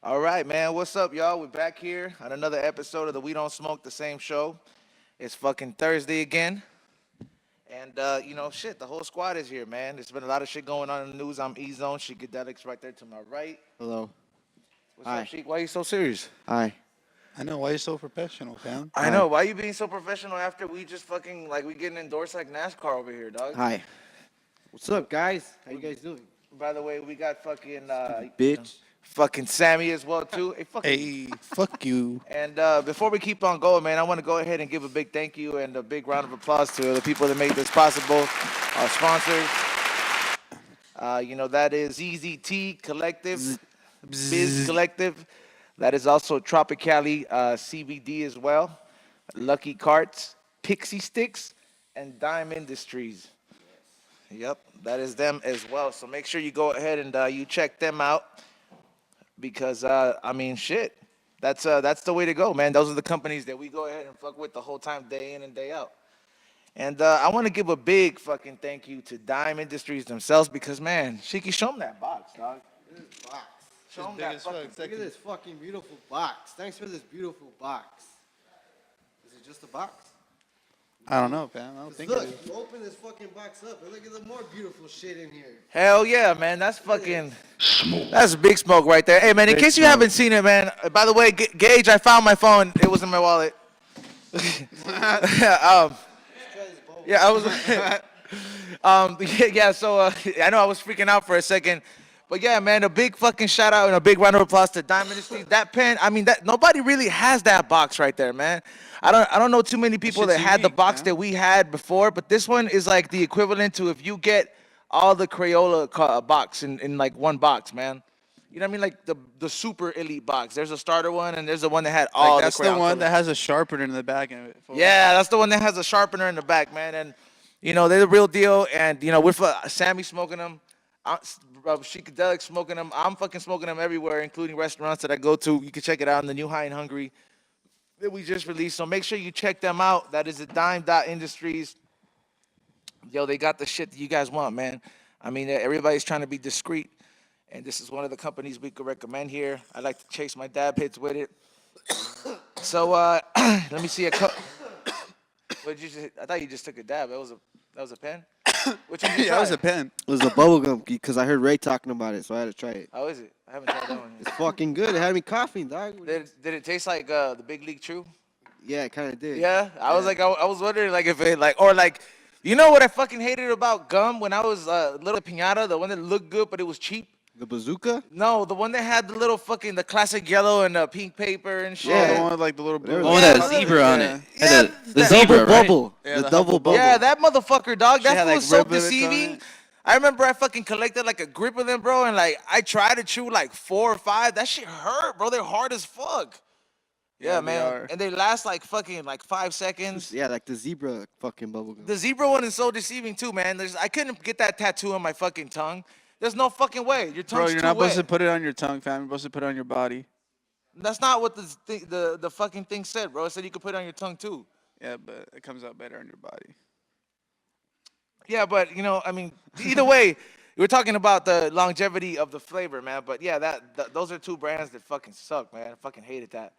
All right, man. What's up, y'all? We're back here on another episode of the We Don't Smoke the Same show. It's fucking Thursday again. And, shit, the whole squad is here, man. There's been a lot of shit going on in the news. I'm E-Zone. Sheikadelics right there to my right. Hello. What's up, Sheik? Why are you so serious? Hi. I know. Why are you so professional, fam? I know. Why are you being so professional after we just fucking, we getting endorsed like NASCAR over here, dog? Hi. What's up, guys? How you guys doing? By the way, we got fucking... Bitch. Fucking Sammy as well, too. Hey, fuck you. And before we keep on going, man, I want to go ahead and give a big thank you and a big round of applause to the people that made this possible, our sponsors. That is Bzzt Collective, Bzzt Collective. That is also Tropicali CBD as well, Lucky Carts, Pixy Stix, and Dime Industries. Yep, that is them as well. So make sure you go ahead and you check them out. Because, shit, that's the way to go, man. Those are the companies that we go ahead and fuck with the whole time, day in and day out. And I want to give a big fucking thank you to Dime Industries themselves because, man, Shiki, show them that box, dog. Look at this box. Show them that fucking Look at this fucking beautiful box. Thanks for this beautiful box. Is it just a box? I don't know, fam. I don't think Look, it is. you open this fucking box up and look at the more beautiful shit in here. Hell yeah, man. That's fucking smoke. That's big smoke right there. Hey, man, in case you haven't seen it, man, by the way, Gage, I found my phone. It was in my wallet. Yeah, I was. So I know I was freaking out for a second. But yeah, man, a big fucking shout out and a big round of applause to Diamond Industries. That pen, that nobody really has that box right there, man. I don't know too many people that had the box that we had before, but this one is like the equivalent to if you get all the Crayola box in like one box, man. You know what I mean? Like the super elite box. There's a starter one and there's the one that had all the That's the one that has a sharpener in the back of it. Yeah, that's the one that has a sharpener in the back, man. And they're the real deal. And we're Sammy smoking them. Sheikadelic smoking them. I'm fucking smoking them everywhere, including restaurants that I go to. You can check it out in the new High and Hungry that we just released. So make sure you check them out. That is at Dime.Industries. Yo, they got the shit that you guys want, man. Everybody's trying to be discreet, and this is one of the companies we could recommend here. I like to chase my dab hits with it. So let me see a cup. What did you just? I thought you just took a dab. That was a pen. Which one did you try? That was a pen. It was a bubblegum because I heard Ray talking about it, so I had to try it. How is it? I haven't tried that one yet. It's fucking good. It had me coughing, dog. Did it taste like the Big League Chew? Yeah, it kind of did. Yeah, I was wondering if it what I fucking hated about gum when I was little piñata, the one that looked good but it was cheap. The bazooka? No, the one that had the little the classic yellow and pink paper and shit. Yeah, the one with like the little blue. Oh, that zebra on it. Yeah, the zebra, double bubble. Yeah, the double bubble. Yeah, that motherfucker, dog. That had, was so ribbons on deceiving. it. I remember I fucking collected like a grip of them, bro, and I tried to chew like 4 or 5. That shit hurt, bro. They're hard as fuck. Yeah, man. And they last like 5 seconds. Yeah, like the zebra fucking bubblegum. The zebra one is so deceiving too, man. I couldn't get that tattoo on my fucking tongue. There's no fucking way. Your tongue's Bro, you're too not wet. supposed to put it on your tongue, fam. You're supposed to put it on your body. That's not what the fucking thing said, bro. It said you could put it on your tongue too. Yeah, but it comes out better on your body. Yeah, but either way, we're talking about the longevity of the flavor, man. But yeah, those are two brands that fucking suck, man. I fucking hated that.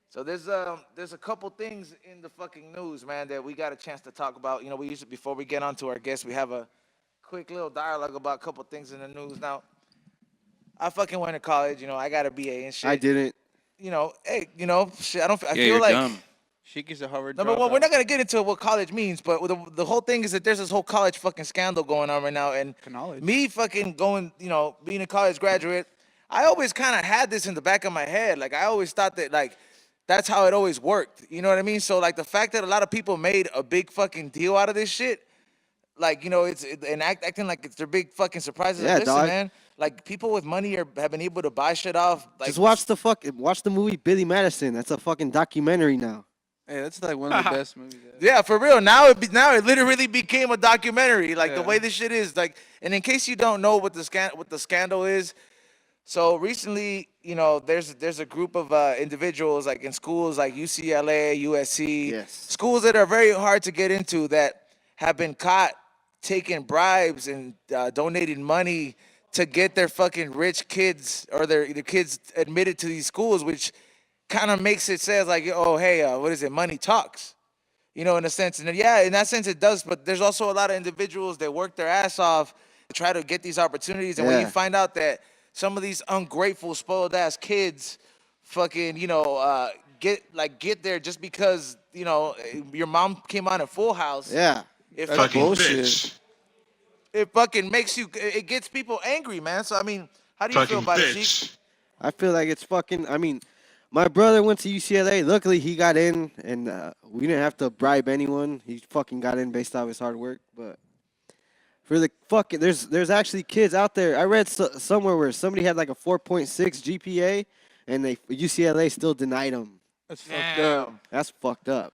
So there's a couple things in the fucking news, man, that we got a chance to talk about. We usually, before we get on to our guests, we have a quick little dialogue about a couple things in the news. Now, I fucking went to college, I got a BA and shit. I didn't. Shit, I feel you're like dumb. Sheiky's a Harvard number one, dropout. we're not gonna get into what college means, but the whole thing is that there's this whole college fucking scandal going on right now, and Knowledge. me fucking going, being a college graduate, I always kind of had this in the back of my head. Like I always thought that that's how it always worked. You know what I mean? So the fact that a lot of people made a big fucking deal out of this shit, acting like it's their big fucking surprises. Yeah, listen, dog. man. Like people with money have been able to buy shit off. Just watch the movie Billy Madison. That's a fucking documentary now. Hey, that's like one of the best movies ever. Yeah, for real. Now it literally became a documentary. The way this shit is. And in case you don't know what the scandal is, so recently, there's a group of individuals in schools like UCLA, USC, Yes. schools that are very hard to get into that have been caught taking bribes and donating money to get their fucking rich kids or their kids admitted to these schools, which kind of makes it says like, oh, hey, what is it? Money talks, you know, in a sense. And yeah, in that sense it does. But there's also a lot of individuals that work their ass off to try to get these opportunities. And when you find out that some of these ungrateful, spoiled ass kids fucking, you know, get there just because, you know, your mom came on in Full House. Yeah. It That's fucking bullshit. it fucking makes you, it gets people angry, man. So I mean, how do you feel about it, Sheik? I feel like it's fucking. I mean, my brother went to UCLA. Luckily, he got in, and we didn't have to bribe anyone. He fucking got in based off his hard work. But for the fucking, there's actually kids out there. I read somewhere where somebody had like a 4.6 GPA, and UCLA still denied him. That's fucked up. That's fucked up.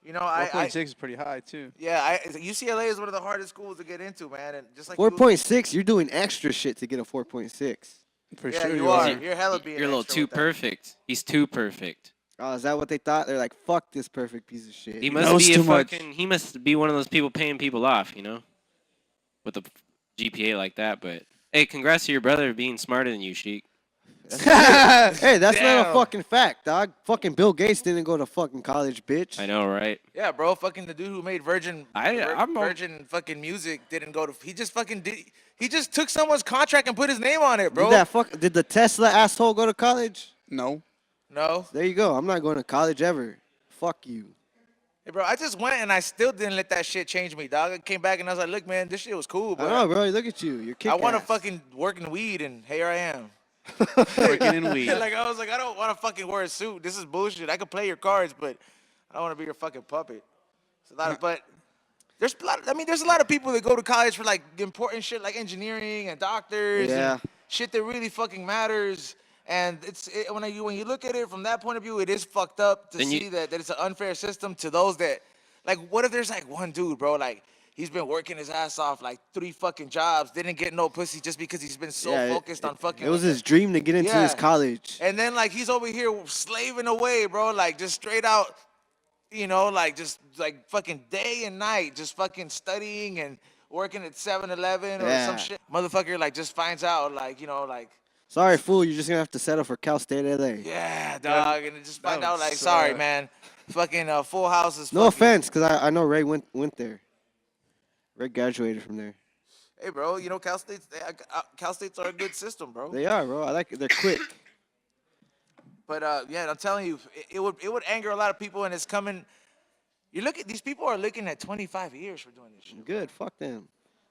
You know, 4.6 is pretty high too. yeah, UCLA is one of the hardest schools to get into, man. And just like 4.6, you're doing extra shit to get a 4.6. For yeah, sure you are. are. You're hella being You're a little extra too with that. perfect. He's too perfect. Oh, is that what they thought? They're like, fuck this perfect piece of shit. He must knows be a too much. fucking. He must be one of those people paying people off, you know, with a GPA like that. But hey, congrats to your brother being smarter than you, Sheik. Hey, that's not Damn. a fucking fact, dog. Fucking Bill Gates didn't go to fucking college, bitch. I know, right? Yeah, bro. Fucking the dude who made Virgin I'm a- Virgin fucking music didn't go to. He just fucking did. He just took someone's contract and put his name on it, bro. Did the Tesla asshole go to college? No. No. There you go. I'm not going to college ever. Fuck you. Hey, bro, I just went and I still didn't let that shit change me, dog. I came back and I was like, look, man, this shit was cool, I but know, bro. Look at you. You're kick I want to ass. fucking work in weed, and here I am. Working in weed. Like, I was like, I don't want to fucking wear a suit. This is bullshit. I can play your cards, but I don't want to be your fucking puppet. It's a lot of, but there's a lot. I mean, there's a lot of people that go to college for like important shit, like engineering and doctors, Yeah. and shit that really fucking matters. And when you look at it from that point of view, it is fucked up to Then you- see that it's an unfair system to those that, like, what if there's like one dude, bro, like he's been working his ass off, like 3 fucking jobs, didn't get no pussy just because he's been so focused on fucking. It was his dream to get into his college. And then like he's over here slaving away, bro, like just straight out, you know, like just like fucking day and night, just fucking studying and working at 7-Eleven or some shit. Motherfucker like just finds out, like, you know, like, Sorry, fool. You're just gonna have to settle for Cal State LA. yeah, dog, and just find that out would like, sorry, suck. man, fucking Full House is. No fucking- offense, cause I know Ray went there. Ray graduated from there. Hey, bro, you know Cal State's are a good system, bro. They are, bro. I like it. They're quick. But yeah, I'm telling you, it would anger a lot of people, and it's coming. You look at these people are looking at 25 years for doing this shit. Good. Fuck them.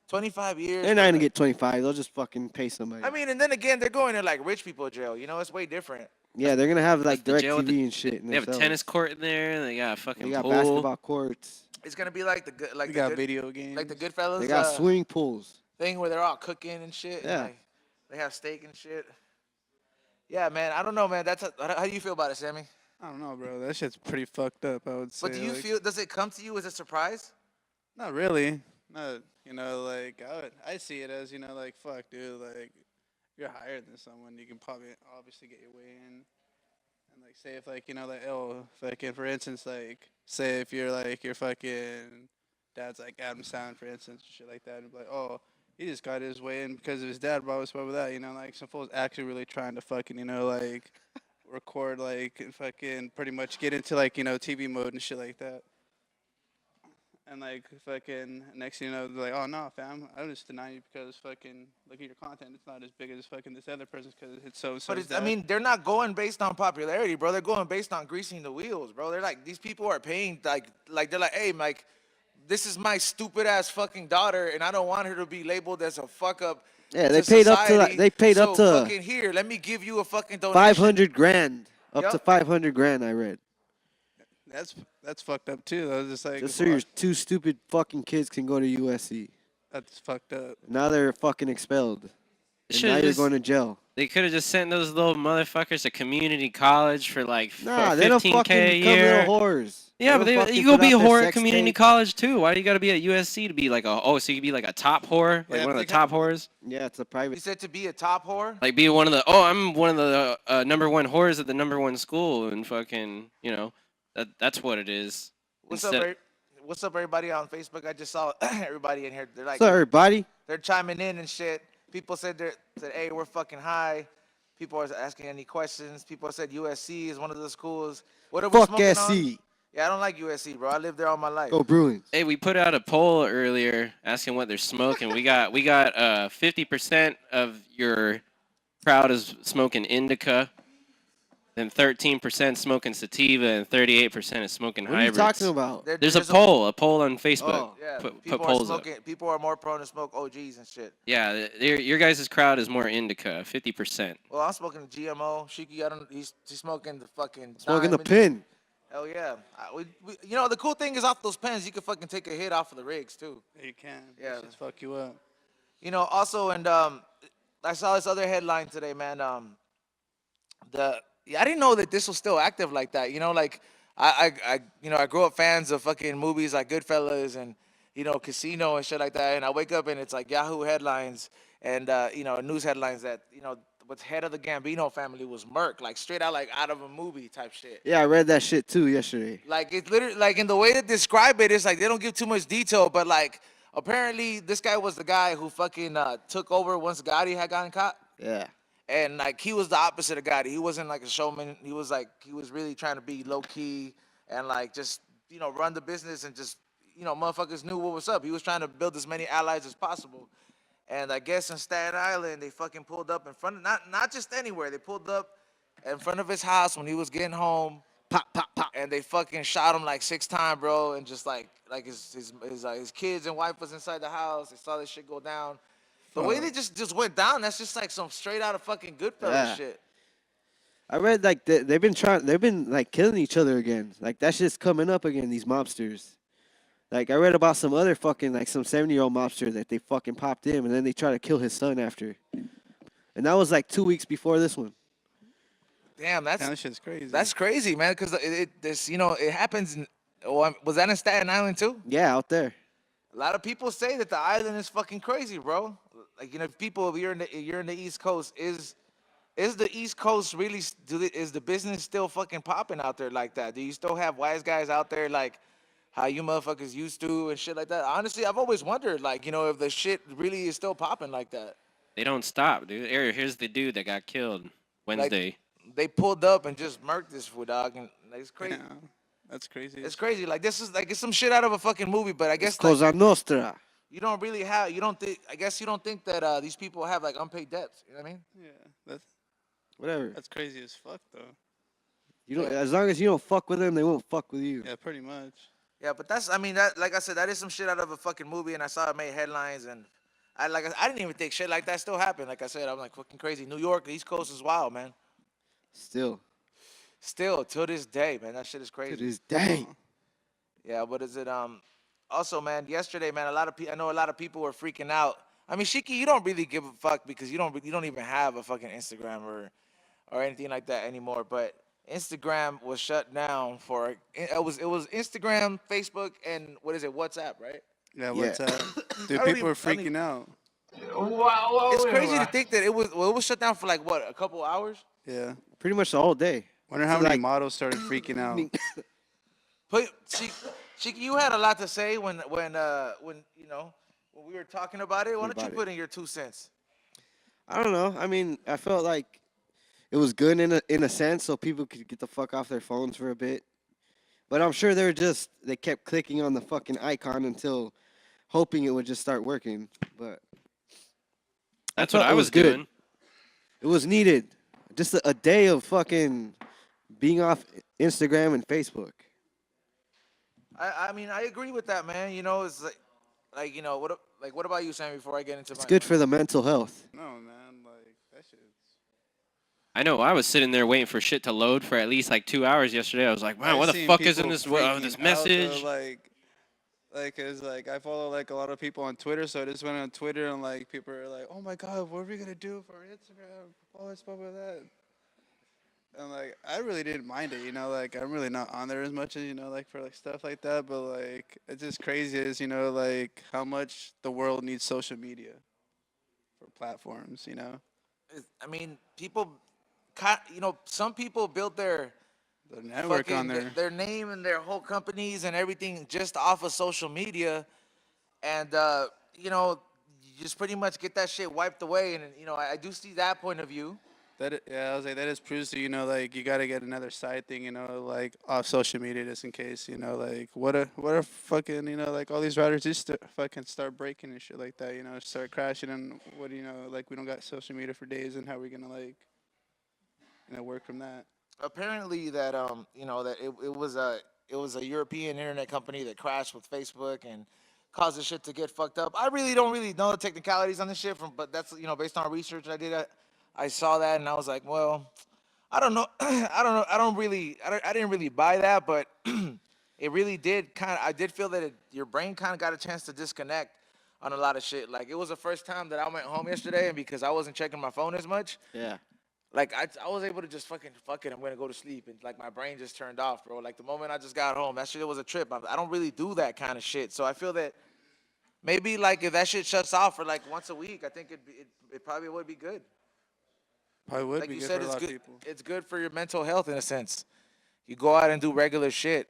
25 years. They're not for, gonna like- get 25. They'll just fucking pay somebody. I mean, and then again, they're going to like rich people jail. You know, it's way different. yeah, they're gonna have like the jail with DirecTV and shit. in They their have a cells. tennis court in there. They got a fucking They got pool. basketball courts. It's gonna be like the good, like We the got good, video games. like the Goodfellas. They got swimming pools. thing where they're all cooking and shit. and, Yeah. like, they have steak and shit. Yeah, man. I don't know, man. How do you feel about it, Sammy? I don't know, bro. That shit's pretty fucked up, I would say. But do you like, feel? Does it come to you as a surprise? Not really. Not, you know, like, I see it as, you know, like, fuck, dude, like, you're higher than someone, you can probably obviously get your way in. And, like, say if, like, you know, like, oh, fucking, for instance, like, say if you're, like, your fucking dad's, like, Adam Sound, for instance, shit like that, and be like, oh, he just got his way in because of his dad, blah, blah, blah, that, you know, like, some fool's actually really trying to fucking, you know, like, record, like, and fucking pretty much get into, like, you know, TV mode and shit like that. And, like, fucking, next thing you know, they're like, oh, no, fam, I'm just denying you because fucking, look at your content. It's not as big as fucking this other person's because it's so-and-so. But I mean, they're not going based on popularity, bro. They're going based on greasing the wheels, bro. They're like, these people are paying, like they're like, hey, Mike, this is my stupid ass fucking daughter, and I don't want her to be labeled as a fuck up. Yeah, they to paid up to society. like, they paid up So to fucking here. Let me give you a fucking donation. 500 grand. Up to Yup. 500 grand, I read. That's fucked up, too. I was just like, Just so your two stupid fucking kids can go to USC. that's fucked up. Now they're fucking expelled. And Should've now you're just- going to jail. They could have just sent those little motherfuckers to community college for like Nah, for they don't 15K fucking a become year. little whores. Yeah, but don't fucking you go put be a out their whore at sex community tape. college too. Why do you got to be at USC to be like so you could be like a top whore, like Yeah, one of the they top whores, Yeah, it's a You private. said to be a top whore. like be one of the I'm one of the number one whores at the number one school and fucking that's what it is. What's Instead- up, what's up, everybody on Facebook? I just saw everybody in here. They're like, So everybody, they're chiming in and shit. People said hey, we're fucking high. People are asking any questions. People said USC is one of the schools. What are we fuck smoking on? SC. Yeah, I don't like USC, bro. I lived there all my life. Go Bruins. Hey, we put out a poll earlier asking what they're smoking. We got 50% of your crowd is smoking indica, then 13% smoking sativa, and 38% is smoking What are you hybrids. talking about? There's a poll on Facebook. Oh. Yeah, Put people are polls up. smoking. People are more prone to smoke OGs and shit. Yeah, your guys' crowd is more indica, 50%. Well, I'm smoking GMO. Shiki, he's smoking the fucking Smoking the diamond. pin. Hell yeah. You know, the cool thing is off those pens, you can fucking take a hit off of the rigs too. You can. Yeah. Just fuck you up. You know, also, and I saw this other headline today, man. I didn't know that this was still active like that. You know, like I grew up fans of fucking movies like Goodfellas and Casino and shit like that. And I wake up and it's like Yahoo headlines and news headlines that what's head of the Gambino family was murked, like straight out like out of a movie type shit. Yeah, I read that shit too yesterday. Like it's literally like in the way to describe it, it's like they don't give too much detail, but like apparently this guy was the guy who fucking took over once Gotti had gotten caught. Yeah. And like he was the opposite of Gotti. He wasn't like a showman. He was really trying to be low key and like just run the business and just motherfuckers knew what was up. He was trying to build as many allies as possible. And I guess in Staten Island they fucking pulled up in front of not just anywhere. They pulled up in front of his house when he was getting home. Pop, pop, pop. And they fucking shot him like 6 times, bro. And just like his kids and wife was inside the house. They saw this shit go down. The way they just went down, that's just like some straight out of fucking Goodfellas shit. I read like they've been like killing each other again. Like that shit's coming up again. These mobsters. Like I read about some other fucking like some 70-year-old mobster that they fucking popped him and then they tried to kill his son after. And that was like 2 weeks before this one. Damn, That shit's crazy. that's crazy, man. Because it happens. Was that in Staten Island too? Yeah, out there. A lot of people say that the island is fucking crazy, bro. Like if you're in the East Coast, is the East Coast really is the business still fucking popping out there like that? Do you still have wise guys out there like how you motherfuckers used to and shit like that? Honestly, I've always wondered like if the shit really is still popping like that. They don't stop, dude. Here's the dude that got killed Wednesday. They pulled up and just murked this fool, dog, and like, it's crazy. Yeah, that's crazy. It's crazy. Like this is like it's some shit out of a fucking movie, but I guess It's Cosa Nostra. you don't think that these people have like unpaid debts. You know what I mean? Yeah, Whatever. that's crazy as fuck though. You don't. As long as you don't fuck with them, they won't fuck with you. Yeah, pretty much. Yeah, but that like I said, that is some shit out of a fucking movie, and I saw it made headlines, and I didn't even think shit like that still happened. Like I said, I'm like fucking crazy. New York, the East Coast is wild, man. Still. Still, till this day, man, that shit is crazy. To this day. Yeah, what is it? Also, man, yesterday, man, I know a lot of people were freaking out. I mean, Shiki, you don't really give a fuck because you don't even have a fucking Instagram or anything like that anymore. But Instagram was shut down for it was Instagram, Facebook, and what is it? WhatsApp, right? Yeah, what's up? Dude, I don't people are even- I freaking out. It's crazy to think that it was shut down for like what, a couple hours. Yeah. Pretty much the whole day. Wonder how So, many like- models started freaking out. But Shiki, you had a lot to say when we were talking about it. Why don't you About it. put in your 2 cents? I don't know. I mean, I felt like it was good in a sense, so people could get the fuck off their phones for a bit. But I'm sure they kept clicking on the fucking icon until hoping it would just start working. But That's thought what I it was was good. doing. it was needed. Just a day of fucking being off Instagram and Facebook. I mean, I agree with that, man. It's what about you, Sam? Before I get into It's good for the mental health. No, man, like that shit's. I know. I was sitting there waiting for shit to load for at least like 2 hours yesterday. I was like, wow, I've what the seen fuck is in people this freaking this out, message? though, cause like I follow like a lot of people on Twitter, so I just went on Twitter and like people are like, oh my god, what are we gonna do for Instagram? All this stuff like that. And like I really didn't mind it, like I'm really not on there as much as like for like stuff like that, but like it's just crazy as like how much the world needs social media for platforms. I mean, people, some people build their The network on fucking there. their name and their whole companies and everything just off of social media, and you know, you just pretty much get that shit wiped away. And you know, I do see that point of view. Yeah, I was like, that just proves to like you gotta get another side thing, like off social media just in case, like what if fucking, like all these riders just fucking start breaking and shit like that, start crashing and what do like we don't got social media for days and how we gonna like, work from that. Apparently, that you know, that it was a European internet company that crashed with Facebook and caused the shit to get fucked up. I really don't really know the technicalities on this shit, but that's, you know, based on research I did. I saw that and I was like, well, I don't know. I don't know. I didn't really buy that, but it really did kind of. I did feel that your brain kind of got a chance to disconnect on a lot of shit. Like, it was the first time that I went home yesterday, and because I wasn't checking my phone as much, Yeah. like I was able to just fucking fuck it. I'm gonna go to sleep, and like my brain just turned off, bro. Like the moment I just got home, that shit was a trip. I don't really do that kind of shit, so I feel that maybe like if that shit shuts off for like once a week, I think it probably would be good. Probably would Like be you good said, for a it's lot of good. people. It's good for your mental health in a sense. You go out and do regular shit.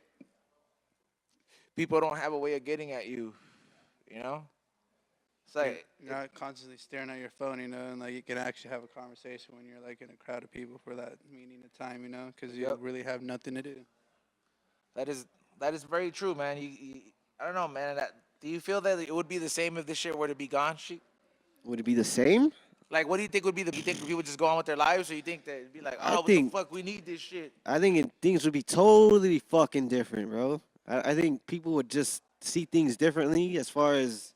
People don't have a way of getting at you. You know, it's You're, like you're not constantly staring at your phone, and like you can actually have a conversation when you're like in a crowd of people for that meaning of time, because you yep. really have nothing to do. That is that is very true, man. I don't know, man. Do you feel that it would be the same if this shit were to be gone? Would it be the same? Like, what do you think would be you think people would just go on with their lives, or you think that it'd be like, I oh, what the think fuck, we need this shit? things would be totally fucking different, bro. I think people would just see things differently as far as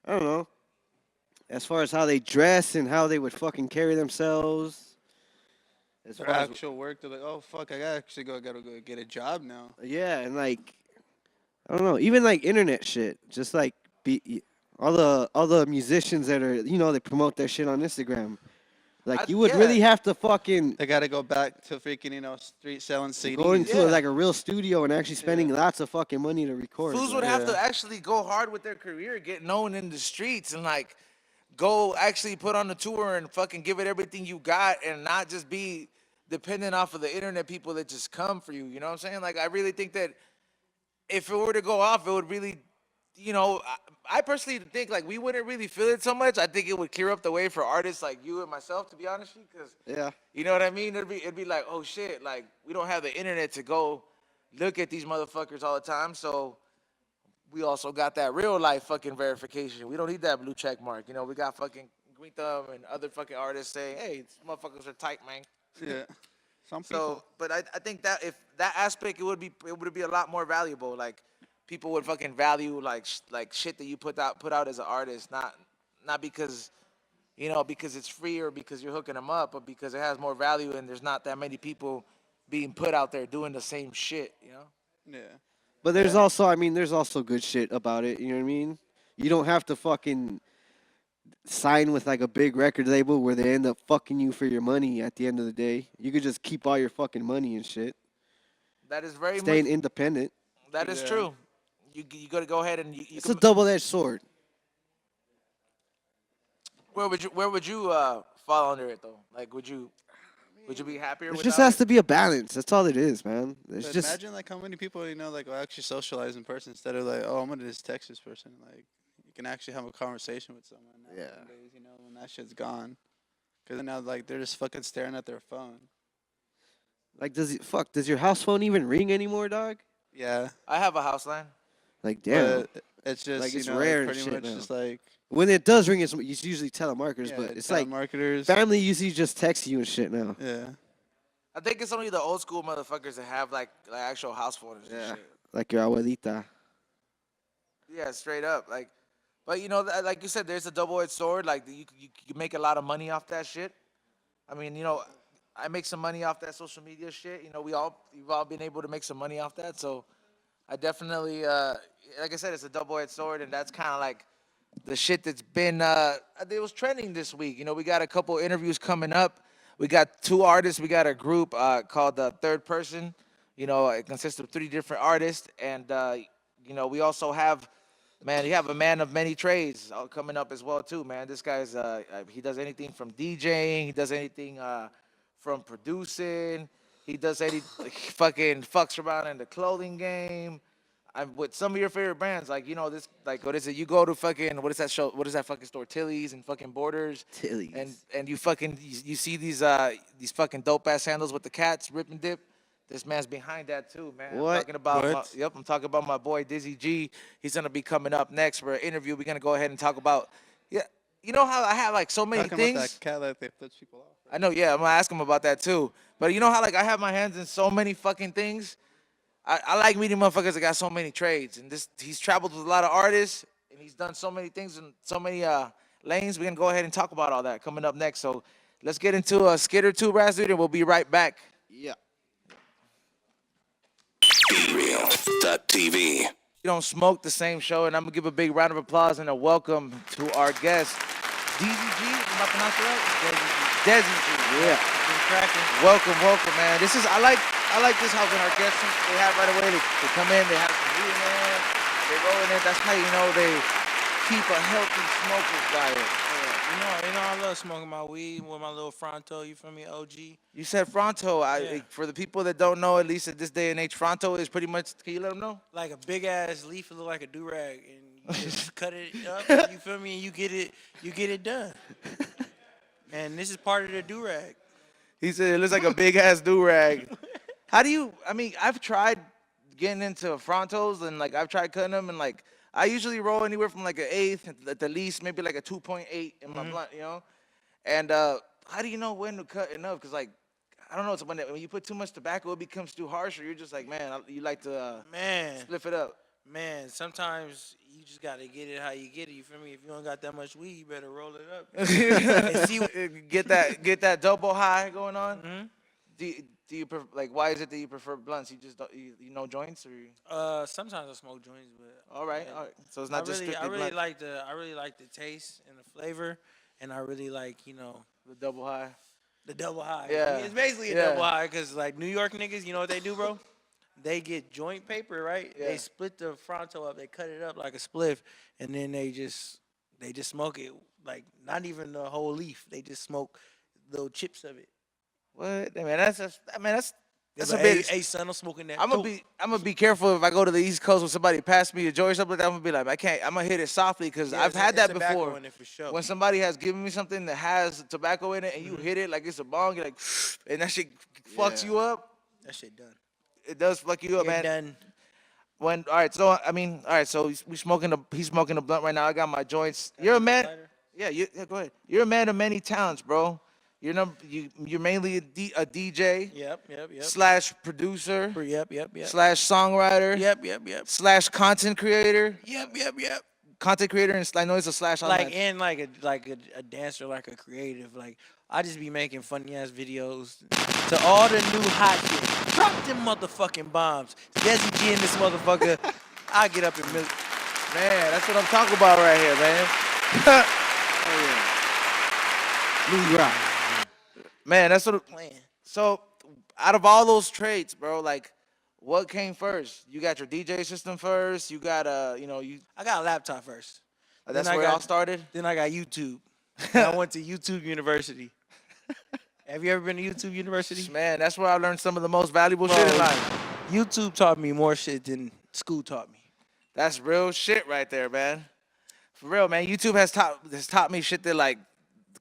I don't know, as far as how they dress and how they would fucking carry themselves. As Their far as actual work, they're like, oh fuck, I gotta go get a job now. yeah, and like I don't know, even like internet shit, just like all the musicians that are they promote their shit on Instagram. Like you would Yeah, really have to fucking They gotta go back to freaking street selling go CDs. into yeah. like a real studio and actually spending lots of fucking money to record, Fools bro. would have Yeah. to actually go hard with their career, get known in the streets, and like go actually put on the tour and fucking give it everything you got, and not just be dependent off of the internet people that just come for you. You know what I'm saying? Like, I really think that if it were to go off, it would really, you know, I personally think like we wouldn't really feel it so much. I think it would clear up the way for artists like you and myself, to be honest, because Yeah. you know what I mean. It'd be like, oh shit, like we don't have the internet to go look at these motherfuckers all the time, so we also got that real life fucking verification. We don't need that blue check mark. You know, we got fucking Green Thumb and other fucking artists saying, hey, these motherfuckers are tight, man. Yeah. Some people. So, but I think that if that aspect, it would be a lot more valuable. Like people would fucking value like shit that you put out as an artist, not because because it's free or because you're hooking them up, but because it has more value and there's not that many people being put out there doing the same shit. You know? Yeah. But there's also, I mean, there's also good shit about it. You know what I mean? You don't have to fucking sign with like a big record label where they end up fucking you for your money at the end of the day. You could just keep all your fucking money and shit. That is very much Staying independent. that is Yeah. true. You got to go ahead and you It's a can. double-edged sword. Where would you fall under it though? Like, would you be happier It just without has it? to be a balance. That's all it is, man. It's But just imagine like how many people like will actually socialize in person instead of like, oh, I'm gonna just text this person. Like you can actually have a conversation with someone Yeah. nowadays. When that shit's gone, because now like they're just fucking staring at their phone. like, does your house phone even ring anymore, dog? Yeah. I have a house line. Like, damn. But it's just Like, it's like rare and pretty shit much now. just like When it does ring, it's usually telemarketers, yeah, but it's like telemarketers. family usually just text you and shit now. Yeah. I think it's only the old school motherfuckers that have like actual house phones and Yeah. shit. Like your abuelita. Yeah, straight up. Like, but like you said, there's a double-edged sword. Like you make a lot of money off that shit. I mean, I make some money off that social media shit. We've all been able to make some money off that. So I definitely, like I said, it's a double-edged sword, and that's kind of like the shit that's been it was trending this week. We got a couple interviews coming up. We got two artists. We got a group called the Third Person. It consists of three different artists, and we also have, man, you have a man of many trades coming up as well too, man. This guy's he does anything from DJing, he does anything from producing. He does he fucking fucks around in the clothing game. I'm with some of your favorite brands, like this, like what is it? You go to fucking what is that show? What is that fucking store? Tilly's and fucking Borders, Tilly's. and you fucking you see these fucking dope ass handles with the cats rip and dip. This man's behind that too, man. What? I'm talking about What? yep. I'm talking about my boy Dezzie Gee. He's gonna be coming up next for an interview. We're gonna go ahead and talk about yeah. You know how I have like so many Talking things. about that cat that they flips people off. I know, yeah. I'm gonna ask him about that too. But you know how like I have my hands in so many fucking things. I like meeting motherfuckers that got so many trades, and he's traveled with a lot of artists, and he's done so many things in so many lanes. We're gonna go ahead and talk about all that coming up next. So let's get into a skit or two, Razz Dude, and we'll be right back. Yeah. BeReal.tv. You don't smoke the same show, and I'm gonna give a big round of applause and a welcome to our guest, Dezzie Gee. Am I pronouncing it right? Dezzie Gee. Yeah. Welcome, man. I like this house when our guests they have right away. They come in, they have some weed in there, they roll in it. That's how you know they keep a healthy smoker's diet. You know, I love smoking my weed with my little Fronto. You feel me, OG? You said Fronto. Yeah. For the people that don't know, at least at this day and age, Fronto is pretty much. Can you let them know? Like a big ass leaf, it look like a do rag, and you just cut it up. You feel me? And you get it done. And this is part of the do rag. He said it looks like a big ass do rag. How do you? I mean, I've tried getting into Frontos and like I've tried cutting them and like I usually roll anywhere from like an eighth at the least, maybe like a 2.8 in my blunt, you know. And how do you know when to cut enough? Cause like I don't know, it's when you put too much tobacco, it becomes too harsh, or you're just like, man, you like to Man, spliff it up. man, sometimes you just gotta get it how you get it. You feel me? If you don't got that much weed, you better roll it up. And see what, get that double high going on. Mhm. Do you like? Why is it that you prefer blunts? You just don't, you know joints or? sometimes I smoke joints, but All right. So it's not just strictly I really blunt. like the taste and the flavor, and I really like The double high. the double high. Yeah. I mean, it's basically a Yeah. double high because like New York niggas, you know what they do, bro? They get joint paper, right? Yeah. They split the Fronto up, they cut it up like a spliff, and then they just smoke it like not even the whole leaf. They just smoke little chips of it. What? I mean, that's a Like, bit. Hey, son, I'm smoking that. I'm gonna be careful if I go to the East Coast when somebody pass me a joint or something like that. I'm gonna be like, I can't. I'm gonna hit it softly because Yeah, I've it's- had it's that tobacco before. in it for sure. When somebody has given me something that has tobacco in it and you hit it like it's a bong, you're like, and that shit fucks Yeah. you up. That shit done. It does fuck you up, You're man. done. All right, so he's smoking a blunt right now. I got my joints. You're a man. Lighter? Yeah, go ahead. You're a man of many talents, bro. You're mainly a DJ Yep. slash producer Yep. slash songwriter Yep. slash content creator. Yep. Content creator, and I know it's a slash on Like that. and like a dancer, like a creative. Like I just be making funny ass videos to all the new hot shit. Drop them motherfucking bombs. Dezzie Gee in this motherfucker. I get up in Man, that's what I'm talking about right here, man. New Rock. Man, that's what. playing. So, out of all those traits, bro, like, what came first? You got your DJ system first. You got I got a laptop first. that's Then I where it all got- started. Then I got YouTube. And I went to YouTube University. Have you ever been to YouTube University? Man, that's where I learned some of the most valuable shit in Bro. life. YouTube taught me more shit than school taught me. That's real shit right there, man. For real, man. YouTube has taught me shit that like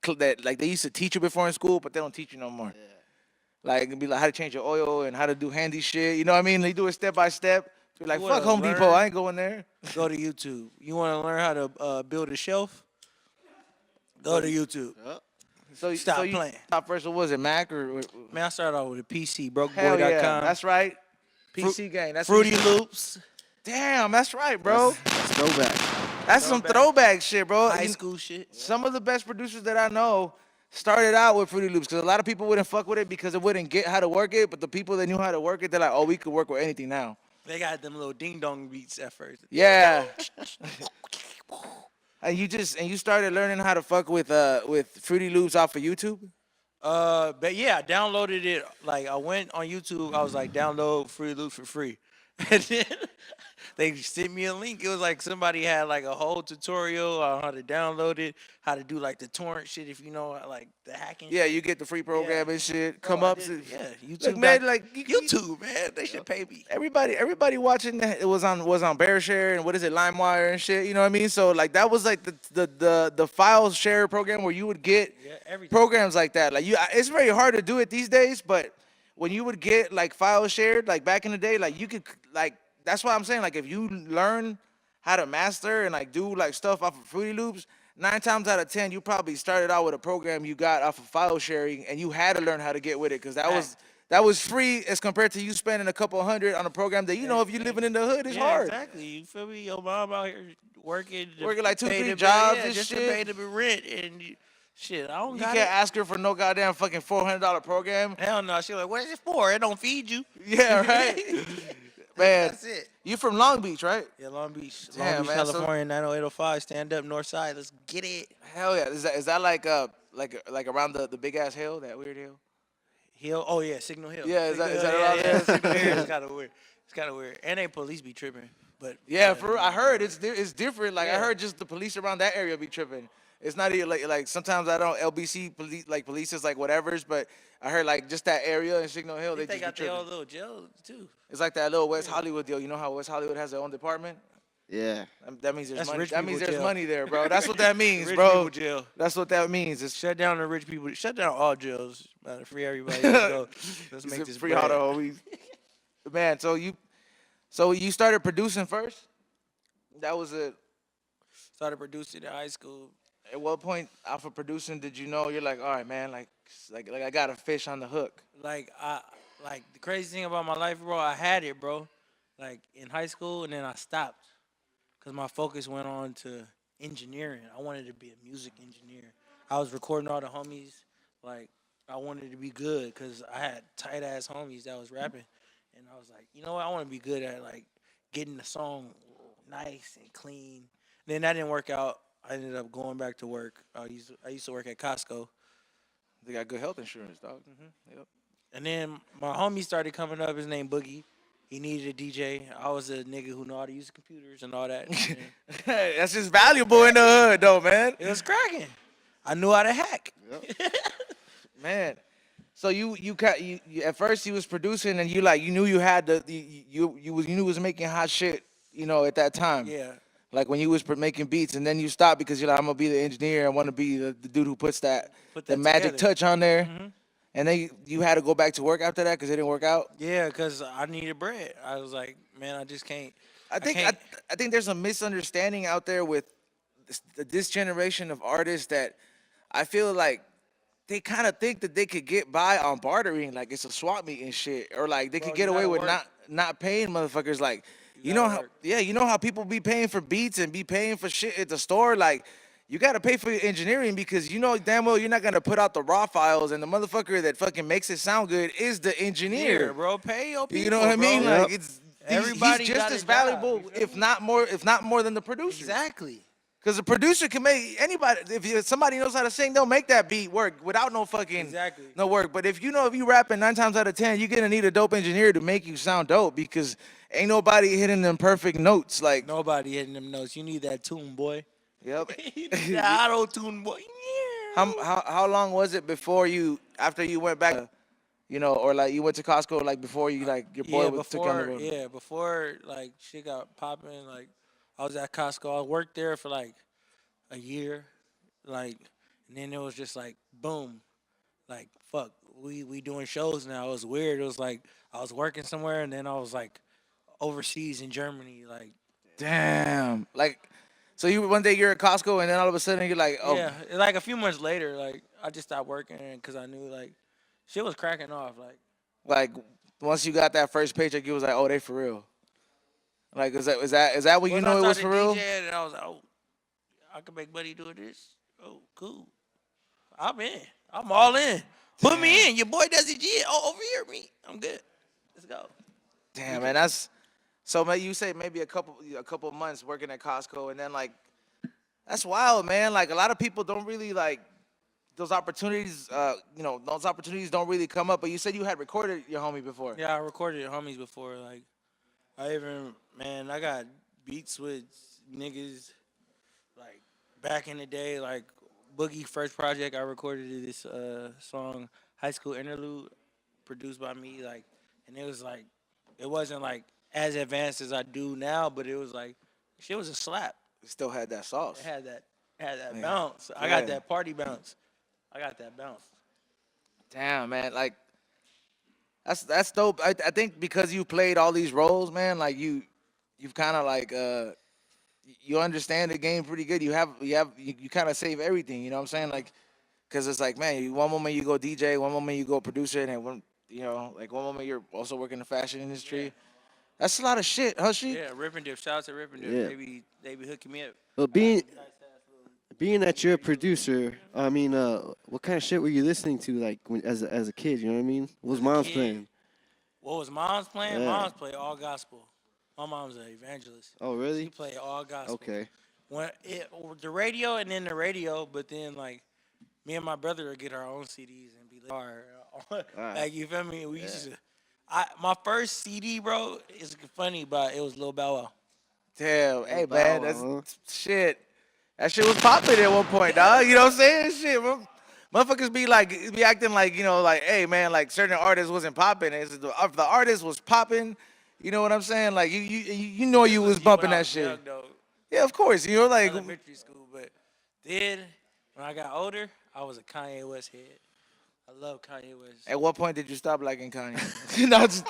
they used to teach you before in school, but they don't teach you no more. Like it'd be like how to change your oil and how to do handy shit. You know what I mean? They do it step by step. Be like, You fuck wanna Home learn? Depot. I ain't going there. Go to YouTube. You want to learn how to build a shelf? Go to YouTube. So Stop you playing. top first, what was it, Mac or? Man, I started off with a PC, brokeboy.com. Hell yeah, that's right. PC gang. That's Fruity what you- Loops, Damn, that's right, bro. That's throwback. That's some throwback shit, bro. high You- school shit. Some of the best producers that I know started out with Fruity Loops because a lot of people wouldn't fuck with it because it wouldn't get how to work it. But the people that knew how to work it, they're like, oh, we could work with anything now. They got them little ding dong beats at first. Yeah. And you started learning how to fuck with Fruity Loops off of YouTube. But yeah, I downloaded it. Like I went on YouTube, I was like, download Fruity Loops for free, And then they sent me a link. It was like somebody had like a whole tutorial on how to download it, how to do like the torrent shit if you know like the hacking Yeah, shit. you get the free program Yeah. and shit. Bro, Come I up. did it. Yeah, YouTube Look, man, like YouTube, man. They should pay me. everybody watching that, it was on BearShare and what is it, LimeWire and shit. You know what I mean? So like that was like the file share program where you would get Yeah, everything. programs like that. Like it's very hard to do it these days, but when you would get like files shared, like back in the day, like you could like that's why I'm saying like if you learn how to master and like do like stuff off of Fruity Loops, 9 times out of 10 you probably started out with a program you got off of file sharing and you had to learn how to get with it because that was free as compared to you spending a couple hundred on a program that you know if you're living in the hood it's Yeah, hard. exactly. You feel me? Your mom out here working Like to 2-3 pay the jobs bill, and just to shit. pay the rent and shit. I don't You got can't it. ask her for no goddamn fucking $400 program. Hell no. She like, what is it for? It don't feed you. Yeah, right. Man, That's it. you from Long Beach, right? Yeah, Long Beach, Damn, man, so- California, 90805. Stand up, North Side. Let's get it. Hell yeah. Is that like around the big ass hill, that weird hill? Hill. Oh yeah, Signal Hill. Yeah, is Signal that Hill, around there? Signal Hill. It's kind of weird. It's kind of weird. And they police be tripping, but Yeah, for real. I heard it's different. Like I Yeah. heard just the police around that area be tripping. It's not even like sometimes I don't LBC police is like whatever's, but I heard like just that area in Signal Hill I think they they just got be their tripping. own little jail too. It's like that little West Hollywood deal. You know how West Hollywood has their own department? Yeah. That means there's That's money. rich That means people there's jail. money there, bro. That's what that means, Rich bro. people jail. That's what that means. It's Shut down the rich people. Shut down all jails. Free everybody. Let's go. Let's make this free bread. auto homies. Man, so you started producing first? That was it. Started producing in high school. At what point after producing did you know you're like, all right, man, like I got a fish on the hook? Like the crazy thing about my life, bro. I had it, bro. Like in high school, and then I stopped because my focus went on to engineering. I wanted to be a music engineer. I was recording all the homies. Like I wanted to be good because I had tight ass homies that was rapping, and I was like, you know what? I want to be good at like getting the song nice and clean. Then that didn't work out. I ended up going back to work. I used to work at Costco. They got good health insurance, dog. Yep. And then my homie started coming up. His name Boogie. He needed a DJ. I was a nigga who know how to use computers and all that. And That's just valuable in the hood, though, man. it was cracking. I knew how to hack. Man. So you at first you was producing and you knew you had you knew was making hot shit, at that time. Yeah. Like when you was making beats and then you stopped because you're like, I'm gonna be the engineer. I want to be the dude who puts the that magic together. touch on there. Mhm. And then you had to go back to work after that because it didn't work out. Yeah, because I needed bread. I was like, man, I just can't. I think can't- I think there's a misunderstanding out there with this generation of artists that I feel like they kind of think that they could get by on bartering, like it's a swap meet and shit, or like they Bro, could get you away gotta with work. not paying motherfuckers. Like you gotta know how work. you know how people be paying for beats and be paying for shit at the store, like. You gotta pay for your engineering because you know damn well you're not gonna put out the raw files and the motherfucker that fucking makes it sound good is the engineer. Here, bro, pay your people. You know what I mean? bro. Like it's Everybody he's just got as a job, valuable, you feel if not more than the producer. Exactly. Because the producer can make anybody. If somebody knows how to sing, they'll make that beat work without no fucking Exactly. no work. But if you rapping 9 times out of 10, you're gonna need a dope engineer to make you sound dope because ain't nobody hitting them perfect notes. Like Nobody hitting them notes. You need that tune, boy. yep. You need that auto tune, boy. How long was it before after you went back, or like you went to Costco, like before you like your boy took you on the road? Yeah, before like shit got popping, like I was at Costco. I worked there for like a year, like, and then it was just like boom, like fuck, we doing shows now. It was weird. It was like I was working somewhere, and then I was like overseas in Germany, like Damn. Like, so one day you're at Costco and then all of a sudden you're like, oh, yeah, like a few months later, like I just stopped working because I knew like shit was cracking off, like once you got that first paycheck, you was like, oh, they for real. Like, is that when you Once know I it was started for real? DJing, and I was like, oh, I can make money doing this. Oh, cool. I'm in. I'm all in. Put me in. Your boy Dezzie Gee. Oh, over here, me. I'm good. Let's go. Damn, man, that's so. Man, you say maybe a couple months working at Costco, and then like, that's wild, man. Like a lot of people don't really like those opportunities. Those opportunities don't really come up. But you said you had recorded your homie before. Yeah, I recorded homies before. Like, I got beats with niggas like back in the day, like Boogie first project. I recorded this song, High School Interlude, produced by me. Like, and it was like, it wasn't like as advanced as I do now, but it was like, shit was a slap. It still had that It sauce. had that Yeah. bounce. I Yeah. got that party bounce. I got that bounce. Damn, man. Like, that's dope. I think because you played all these roles, man, like you've kind of like you understand the game pretty good. You kind of save everything. You know what I'm saying? Like, cause it's like, man, one moment you go DJ, one moment you go producer, and then like one moment you're also working in the fashion industry. Yeah. That's a lot of shit, huh? She? Yeah, Rip and Dip. Shout out to Rip and Dip. Yeah. They be hooking me up. But being that you're a producer, I mean, what kind of shit were you listening to, like, as a kid? You know what I mean? What was mom's kid. playing? What was mom's playing? Yeah. Mom's play all gospel. My mom's an evangelist. Oh, She really? play all gospel. Okay. When the radio and then the radio, but then like me and my brother would get our own CDs and be like, you feel me? We used to. My first CD, bro, is funny, but it was Lil Bow Wow. Damn, hey Bow man, Wow, that's shit. That shit was popping at one point, dog. You know what I'm saying? Shit, bro. Motherfuckers be acting like, like, hey man, like certain artists wasn't popping. If the artist was popping, you know what I'm saying? Like you know you was bumping that shit. Young, though, Yeah, of course. Like elementary school, but then when I got older, I was a Kanye West head. I love Kanye West. at what point did you stop liking Kanye? No, just,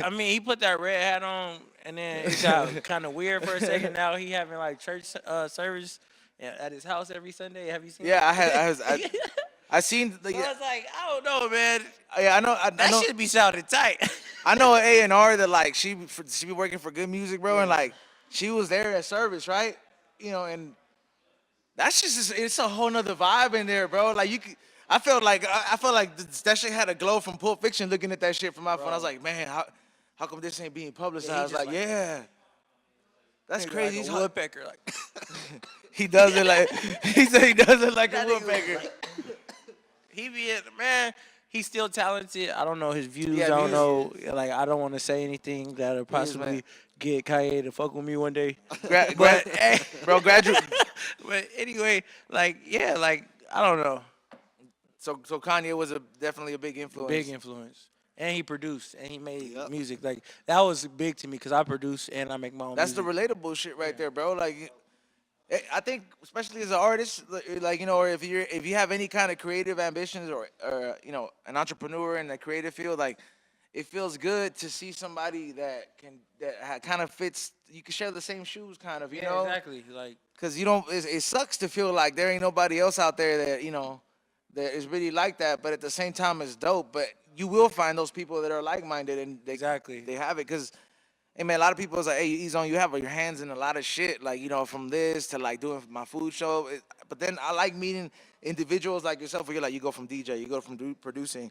I mean, he put that red hat on, and then it got kind of weird for a second. Now he having like church service at his house every Sunday. Have you seen? yeah, that? I seen So I was like, I don't know, man. yeah, I know That should be sounding tight. I know an A&R that like she be working for Good Music, bro, and like she was there at service, right? And that's just it's a whole nother vibe in there, bro. Like I felt like that shit had a glow from Pulp Fiction looking at that shit from my phone. I was like, man, how come this ain't being publicized? just Like, yeah, that's crazy. Like He's a woodpecker, like. he does it like he said he does it like a That nigga was woodpecker. like- He be man. He's still talented. I don't know his views. Yeah, I don't views. know. Like I don't want to say anything that'll possibly get Kanye to fuck with me one day. But hey, Bro, graduate. but anyway, like yeah, like I don't know. So Kanye was definitely a big influence. Big influence. And he produced and he made music. Like that was big to me because I produce and I make my own That's the music. relatable shit right there, bro. Like, I think especially as an artist, like or if you have any kind of creative ambitions or an entrepreneur in the creative field, like it feels good to see somebody that kind of fits. You can share the same shoes, kind of, you know. Exactly. Like Because you don't. It sucks to feel like there ain't nobody else out there that that is really like that. But at the same time, it's dope. But you will find those people that are like-minded and Exactly. they have it. Because, hey man, a lot of people is like, hey, Ease-On, you have your hands in a lot of shit. Like, from this to like doing my food show. But then I like meeting individuals like yourself where you're like, you go from DJ, you go from producing.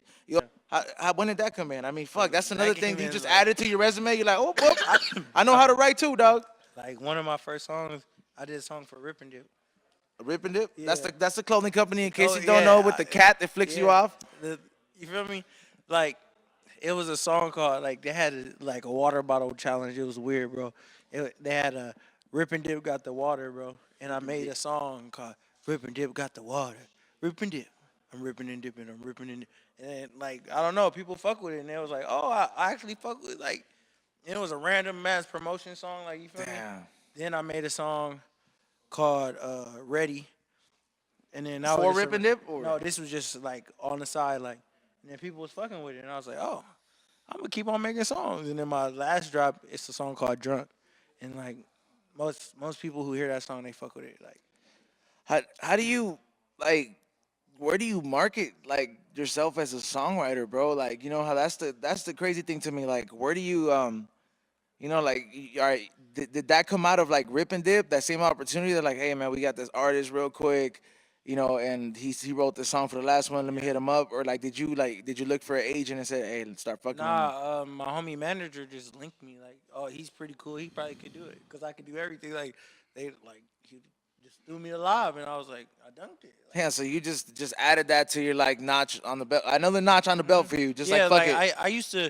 When did that come in? I mean, fuck, that's another thing. came You in, just like- added to your resume. You're like, oh, boy, I know how to write too, dog. Like one of my first songs, I did a song for Rip and Dip. Rip and Dip. Yeah. That's the clothing company. In case Oh, you don't yeah, know, with the cat that flicks you yeah. off. You feel me? Like it was a song called like they had like a water bottle challenge. It was weird, bro. They had a Rip and Dip got the water, bro. And I made a song called Rip and Dip got the water. Rip and Dip. I'm ripping and dipping. I'm ripping and then like I don't know, people fuck with it and they was like, oh, I actually fuck with it. Like it was a random mass promotion song. Like you feel me? Damn. Then I made a song called Ready. And then that For was just Rip and Dip, or- no, this was just like on the side, like, and then people was fucking with it, and I was like, oh, I'm gonna keep on making songs. And then my last drop, it's a song called Drunk, and like most people who hear that song, they fuck with it. Like, How do you like? Where do you market like yourself as a songwriter, bro? Like how that's the crazy thing to me. Like where do you like all right? Did that come out of like Rip and Dip? That same opportunity? They're like, hey man, we got this artist real quick. And he wrote the song for the last one. Let me hit him up. Or like, did you look for an agent and say, hey, let's start fucking with him? nah, my homie manager just linked me. Like, oh, he's pretty cool. He probably could do it because I could do everything. Like, he just threw me alive, and I was like, I dunked it. Like, Yeah, so you just added that to your like notch on the belt. Another notch on the belt for you. Just yeah, like fuck it. I used to,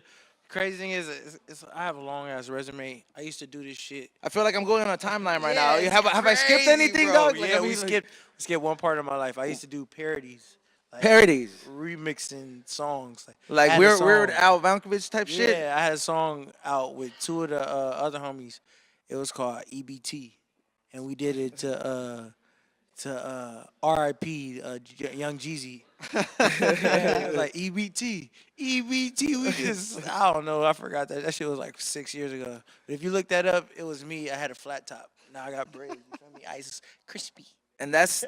crazy thing is, I have a long ass resume. I used to do this shit. I feel like I'm going on a timeline right Yeah, now. it's Have I skipped crazy, anything, bro. dog? Like, Yeah, I mean, we like, skipped one part of my life. I used to do parodies. Like, parodies. remixing songs. I Like had a Weird song- Al Vankovich type shit. Yeah, I had a song out with two of the other homies. It was called EBT, and we did it to R.I.P. Young Jeezy. Yeah, it was like EBT, EBT. We just I don't know. I forgot that. That shit was like 6 years ago. But if you look that up, it was me. I had a flat top. Now I got braids. You feel me? Ice crispy. And that's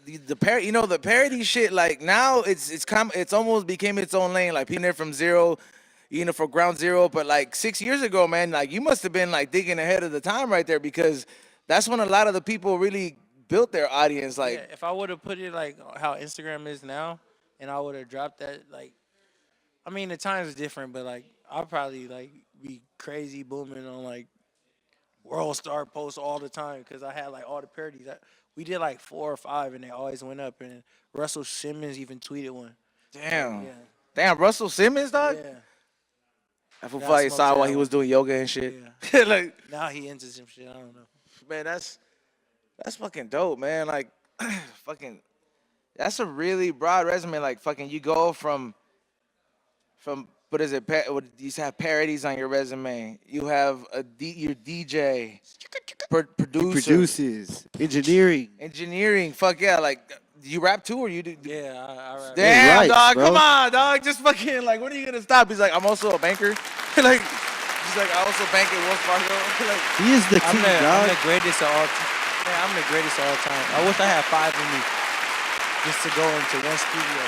the parody shit. Like now it's almost became its own lane. Like people there from zero, from ground zero. But like 6 years ago, man, like you must have been like digging ahead of the time right there, because that's when a lot of the people really built their audience. Like Yeah, if I would have put it like how Instagram is now, and I would have dropped that, like, I mean the times is different, but like I'll probably like be crazy booming on like World Star posts all the time because I had like all the parodies. We did like 4 or 5, and they always went up. And Russell Simmons even tweeted one. damn, Yeah, damn, Russell Simmons, dog. yeah, I feel Nah, I probably smoked saw that while he was one. doing yoga and shit. yeah. Like, Now he into some shit. I don't know. man, that's fucking dope, man. Like, fucking, that's a really broad resume. Like, fucking, you go from what is it? You have parodies on your resume. You have your DJ, He producer, produces engineering. engineering. Fuck yeah! Like, do you rap too, or you do? Yeah, I rap. Damn, writes, dog. bro. Come on, dog. Just fucking like, when are you gonna stop? He's like, I'm also a banker. Like, he's like, I also bank at Wells Fargo. Like, He is the I'm king, the, dog. I'm the greatest of all time. Man, I'm the greatest of all time. I wish I had 5 of me just to go into one studio.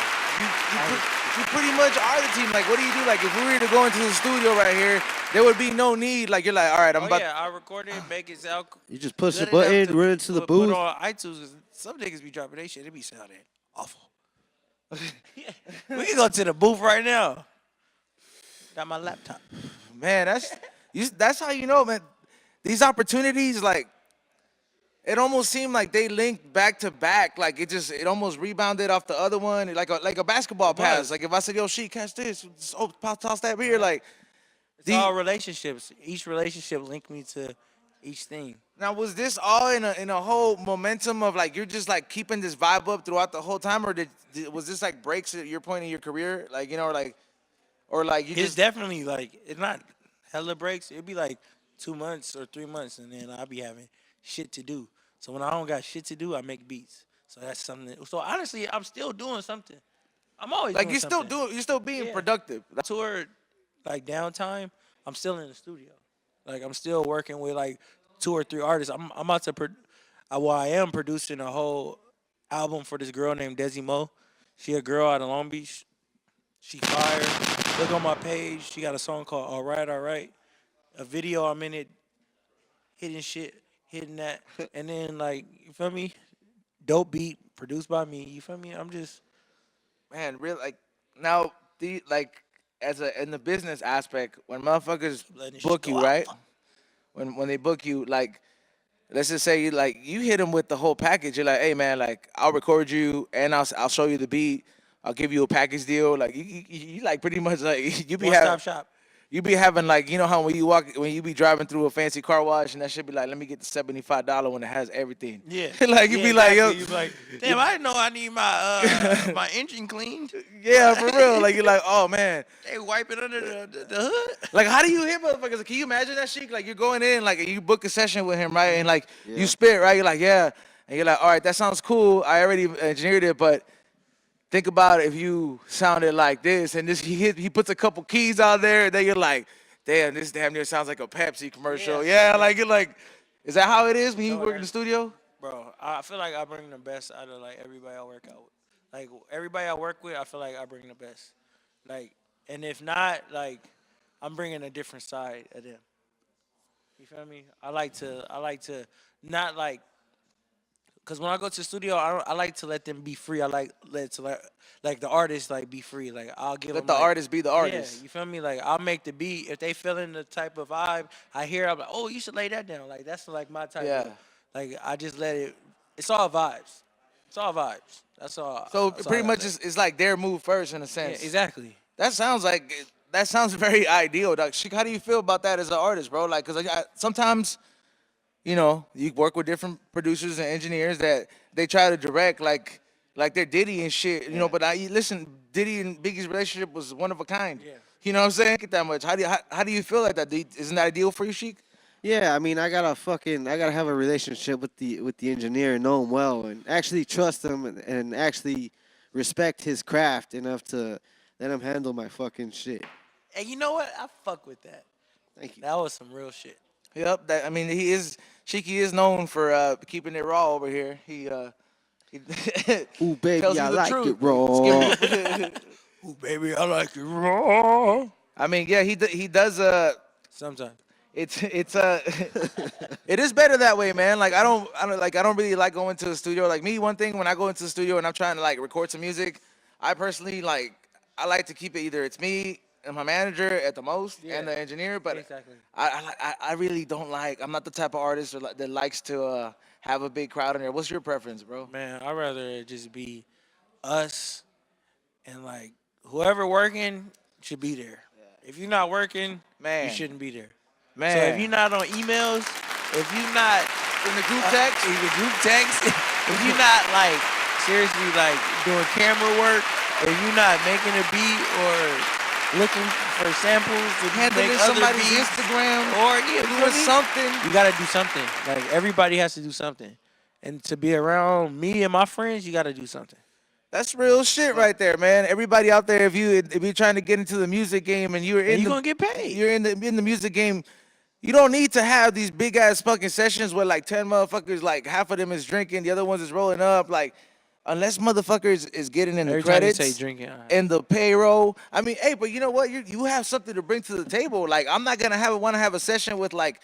you pretty much are the team. Like, what do you do? Like, if we were to go into the studio right here, there would be no need. Like, you're like, all right, I'm Oh about. yeah, I recorded it, make it sound You just push the good enough button, to run into the put booth. on iTunes. 'Cause some niggas be dropping they shit. It be sounding awful. We can go to the booth right now. Got my laptop. Man, that's how you know, man. These opportunities, like, it almost seemed like they linked back to back. Like it almost rebounded off the other one, like a basketball pass. was. Like if I said, "Yo, she catch this," toss that here. Like, It's all relationships. Each relationship linked me to each thing. now was this all in a whole momentum of like you're just like keeping this vibe up throughout the whole time, or was this like breaks at your point in your career, like or like you It's just definitely like it's not hella breaks. It'd be like 2 months or 3 months, and then I'll be having shit to do. So when I don't got shit to do, I make beats. So that's something. So honestly, I'm still doing something. I'm always like doing you're still something. doing, you're still being Yeah. productive. Tour like downtime, I'm still in the studio. Like I'm still working with like 2 or 3 artists. I'm about to I am producing a whole album for this girl named Dezzie Mo. She a girl out of Long Beach. She fire. Look on my page. She got a song called All Right, All Right. A video, I'm in it, hitting that. And then like, you feel me? Dope beat, produced by me. You feel me? I'm just Man, real like now like in the business aspect, when motherfuckers letting shit book go you, out. right? When they book you, like let's just say you hit them with the whole package. You're like, hey man, like I'll record you and I'll show you the beat. I'll give you a package deal. Like you like pretty much like you be One stop having shop. you be having like how when you be driving through a fancy car wash and that shit be like, let me get the $75 when it has everything. Yeah. Like you Yeah, be like, yo, exactly. You be like, damn, I didn't know I need my my engine cleaned. yeah, for real. Like you're like, oh man. They wipe it under the hood. Like, how do you hit motherfuckers? Can you imagine that shit? Like, you're going in, like, and you book a session with him, right? And, like, Yeah. you spit, right? You're like, yeah. And you're like, all right, that sounds cool. I already engineered it, but think about if you sounded like this. And he puts a couple keys out there, and then you're like, damn, this damn near sounds like a Pepsi commercial. Yeah. Yeah, like, you're like, is that how it is when you No, work in the studio? Bro, I feel like I bring the best out of like everybody I work out with. Like everybody I work with, I feel like I bring the best. Like, and if not, like, I'm bringing a different side of them. You feel me? I like to not like, cause when I go to the studio, I like to let them be free. I like like the artists like be free. Like I'll give Let them the like, artist be the artist. Yeah, you feel me? Like I'll make the beat. If they feeling the type of vibe I hear, I'm like, oh, you should lay that down. Like that's like my type. Yeah. Of, like I just let it. It's all vibes. It's all vibes. That's all. So that's all pretty I much gotta say. it's like their move first in a Yeah, sense. exactly. That sounds like that sounds very ideal, Doc. Sheik, how do you feel about that as an artist, bro? Like, cause sometimes, you work with different producers and engineers that they try to direct like they're Diddy and shit, But listen, Diddy and Biggie's relationship was one of a kind. Yeah. You know what I'm saying? Get that much. How do you feel like that? Isn't that ideal for you, Sheik? Yeah, I mean, I gotta have a relationship with the engineer and know him well, and actually trust him, and actually respect his craft enough to let him handle my fucking shit. And you know what? I fuck with that. Thank you. That was some real shit. Yep. That I mean, Sheik is known for keeping it raw over here. He Ooh, baby, tells you I the like truth. it raw. Ooh, baby, I like it raw. I mean, yeah, he does. Sometimes. It's it is better that way, man. Like I don't really like going to the studio. Like me, one thing when I go into the studio and I'm trying to like record some music, I personally I like to keep it either it's me and my manager at the most and the engineer. But Exactly. I really don't like. I'm not the type of artist that likes to have a big crowd in there. What's your preference, bro? Man, I'd rather it just be us and like whoever working should be there. If you're not working, Man. you shouldn't be there. Man, So if you're not on emails, if you're not in the group text, in the group text, if you're not like seriously like doing camera work, if you're not making a beat or looking for samples to handling make other somebody's beats, Instagram, or doing something. you gotta do something. Like everybody has to do something, and to be around me and my friends, you gotta do something. That's real shit right there, man. Everybody out there, if you're trying to get into the music game and you're And you're gonna get paid. you're in the music game. You don't need to have these big ass fucking sessions where like 10 motherfuckers, like half of them is drinking, the other ones is rolling up. Like, unless motherfuckers is getting in Every the time you credits say drinking, and the payroll. I mean, hey, but you know what? You have something to bring to the table. Like, I'm not gonna want to have a session with like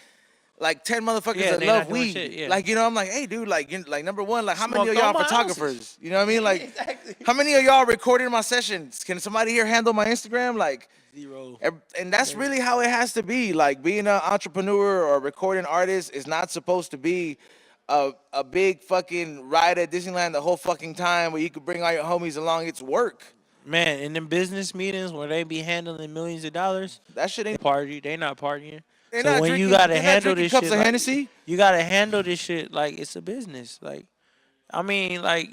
10 motherfuckers Yeah, that they love not doing weed. shit, yeah. Like, I'm like, hey, dude, like, like number one, like, how many Smoked of y'all all my photographers? houses. You know what I mean? Like, Exactly. how many of y'all recording my sessions? Can somebody here handle my Instagram? Like, Zero. and that's really how it has to be. Like being an entrepreneur or recording artist is not supposed to be a big fucking ride at Disneyland the whole fucking time where you could bring all your homies along. It's work. Man, in them business meetings where they be handling millions of dollars, That shit ain't. they not partying. They're So not when drinking, you gotta they're not handle drinking this cups shit, of like, Hennessy. you gotta handle this shit like it's a business. Like, I mean, like,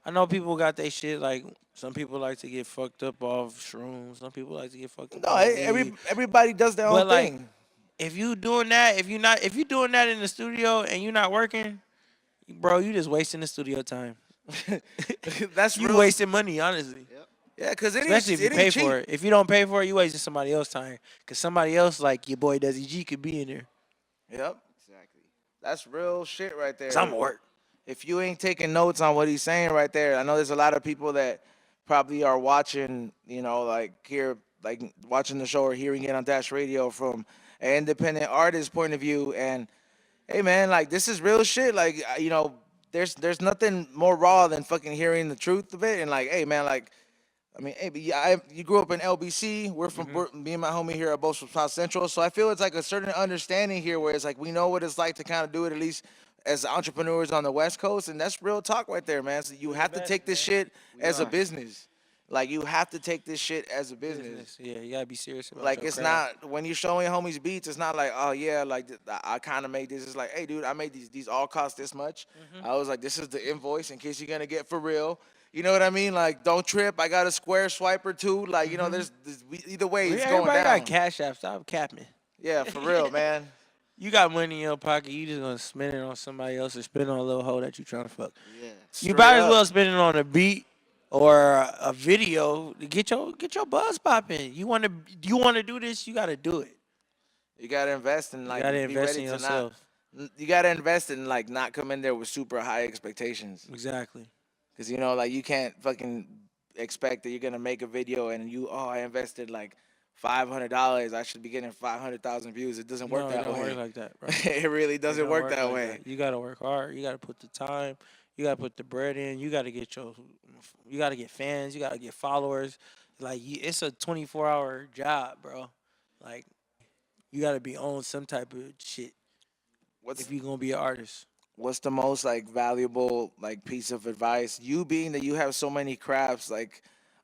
I know people got their shit. Like, some people like to get fucked up off shrooms. Some people like to get fucked up No, off weed. everybody does their But own like, thing. if you doing that, if you doing that in the studio and you're not working, bro, you just wasting the studio time. That's You real. wasting money, honestly. Yeah, because Especially if you it pay ain't cheap. for it. If you don't pay for it, you wasting somebody else's time. Cause somebody else, like your boy Dezzie Gee, could be in there. Yep, exactly. That's real shit right there. Cause I'm work. If you ain't taking notes on what he's saying right there, I know there's a lot of people that probably are watching, like watching the show or hearing it on Dash Radio from an independent artist point of view. And hey, man, like this is real shit. Like, there's nothing more raw than fucking hearing the truth of it. And like, hey, man, like, I mean, hey, but yeah, you grew up in LBC. Me and my homie here are both from South Central. So I feel it's like a certain understanding here where it's like we know what it's like to kind of do it at least as entrepreneurs on the West Coast. And that's real talk right there, man. So you have to take this shit as a business. Like you have to take this shit as a business. Yeah, you gotta be serious about Like your it's craft. not when you're showing homies beats, it's not like, oh yeah, like I kind of made this. It's like, hey dude, I made these all cost this much. I was like, this is the invoice in case you're gonna get for real. You know what I mean? Like, don't trip. I got a Square swiper too. Like, there's either way it's going Everybody down. got cash apps. Stop capping. Yeah, for real, man. You got money in your pocket. You just gonna spend it on somebody else or spend it on a little hoe that you trying to fuck. Yeah. You Straight might as up. well spend it on a beat or a video to get your buzz popping. You wanna do this, you gotta do it. You gotta invest in You like gotta be invest ready in to yourself. not. You gotta invest in like not come in there with super high expectations. Exactly. Cause like you can't fucking expect that you're gonna make a video and I invested like $500. I should be getting 500,000 views. It doesn't work No, that it don't way. work like that, bro. It really It doesn't don't work that like way. that. You gotta work hard. You gotta put the time. You gotta put the bread in. You gotta get you gotta get fans. You gotta get followers. Like it's a 24-hour job, bro. Like you gotta be on some type of shit What's if you gonna be an artist. what's the most like valuable like piece of advice? You being that you have so many crafts, like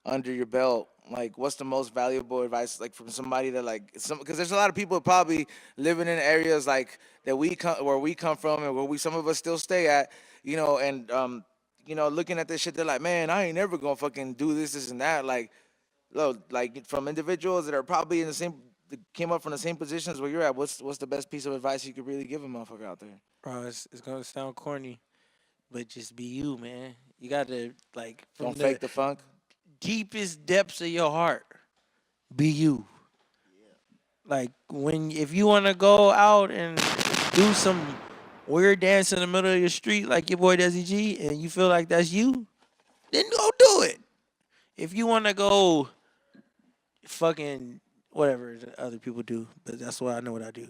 under your belt, like what's the most valuable advice, like from somebody that like some, because there's a lot of people probably living in areas like that we come where we come from and where we some of us still stay at, and looking at this shit, they're like, man, I ain't never gonna fucking do this and that, like, look, like from individuals that are probably in the same that came up from the same positions where you're at. What's the best piece of advice you could really give a motherfucker out there? Bro, it's gonna sound corny, but just be you, man. You gotta like from Don't the fake the funk. deepest depths of your heart, be you. Like if you wanna go out and do some weird dance in the middle of your street like your boy Dezzie Gee, and you feel like that's you, then go do it. If you wanna go fucking whatever the other people do, but that's what I know what I do.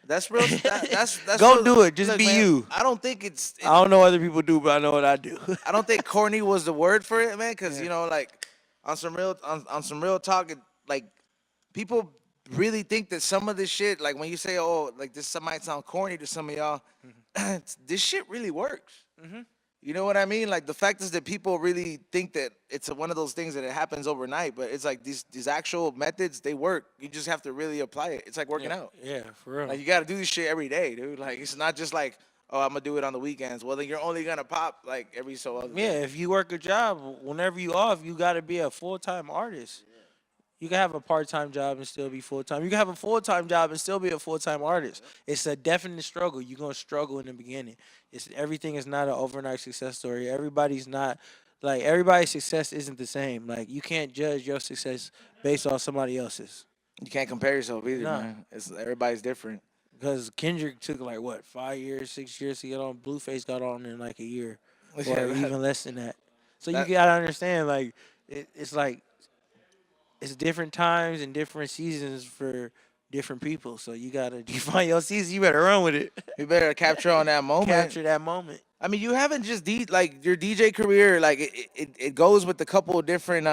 That's real. That's Go real, do it. Just look, be man, you. I don't think I don't know what other people do, but I know what I do. I don't think corny was the word for it, man. Because Yeah. like on some real talk, like people really think that some of this shit, like when you say, oh, like this might sound corny to some of y'all, this shit really works. You know what I mean? Like the fact is that people really think that it's one of those things that it happens overnight, but it's like these actual methods, they work. You just have to really apply it. It's like working out. Yeah, for real. Like you got to do this shit every day, dude. Like it's not just like, oh, I'm gonna do it on the weekends. Well, then you're only gonna pop like every so often. Yeah, if you work a job, whenever you off, you got to be a full-time artist. You can have a part-time job and still be full-time. You can have a full-time job and still be a full-time artist. It's a definite struggle. You're going to struggle in the beginning. Everything is not an overnight success story. Everybody's success isn't the same. Like you can't judge your success based on somebody else's. You can't compare yourself either, Nah. man. Everybody's different. Because Kendrick took like what 5 years, 6 years to get on. Blueface got on in like a year, or Yeah, even less than that. So that- you gotta understand, like it's like it's different times and different seasons for different people. So you gotta define your season. You better run with it. You better capture on that moment. Capture that moment. I mean, you haven't just like your DJ career. Like it goes with a couple of different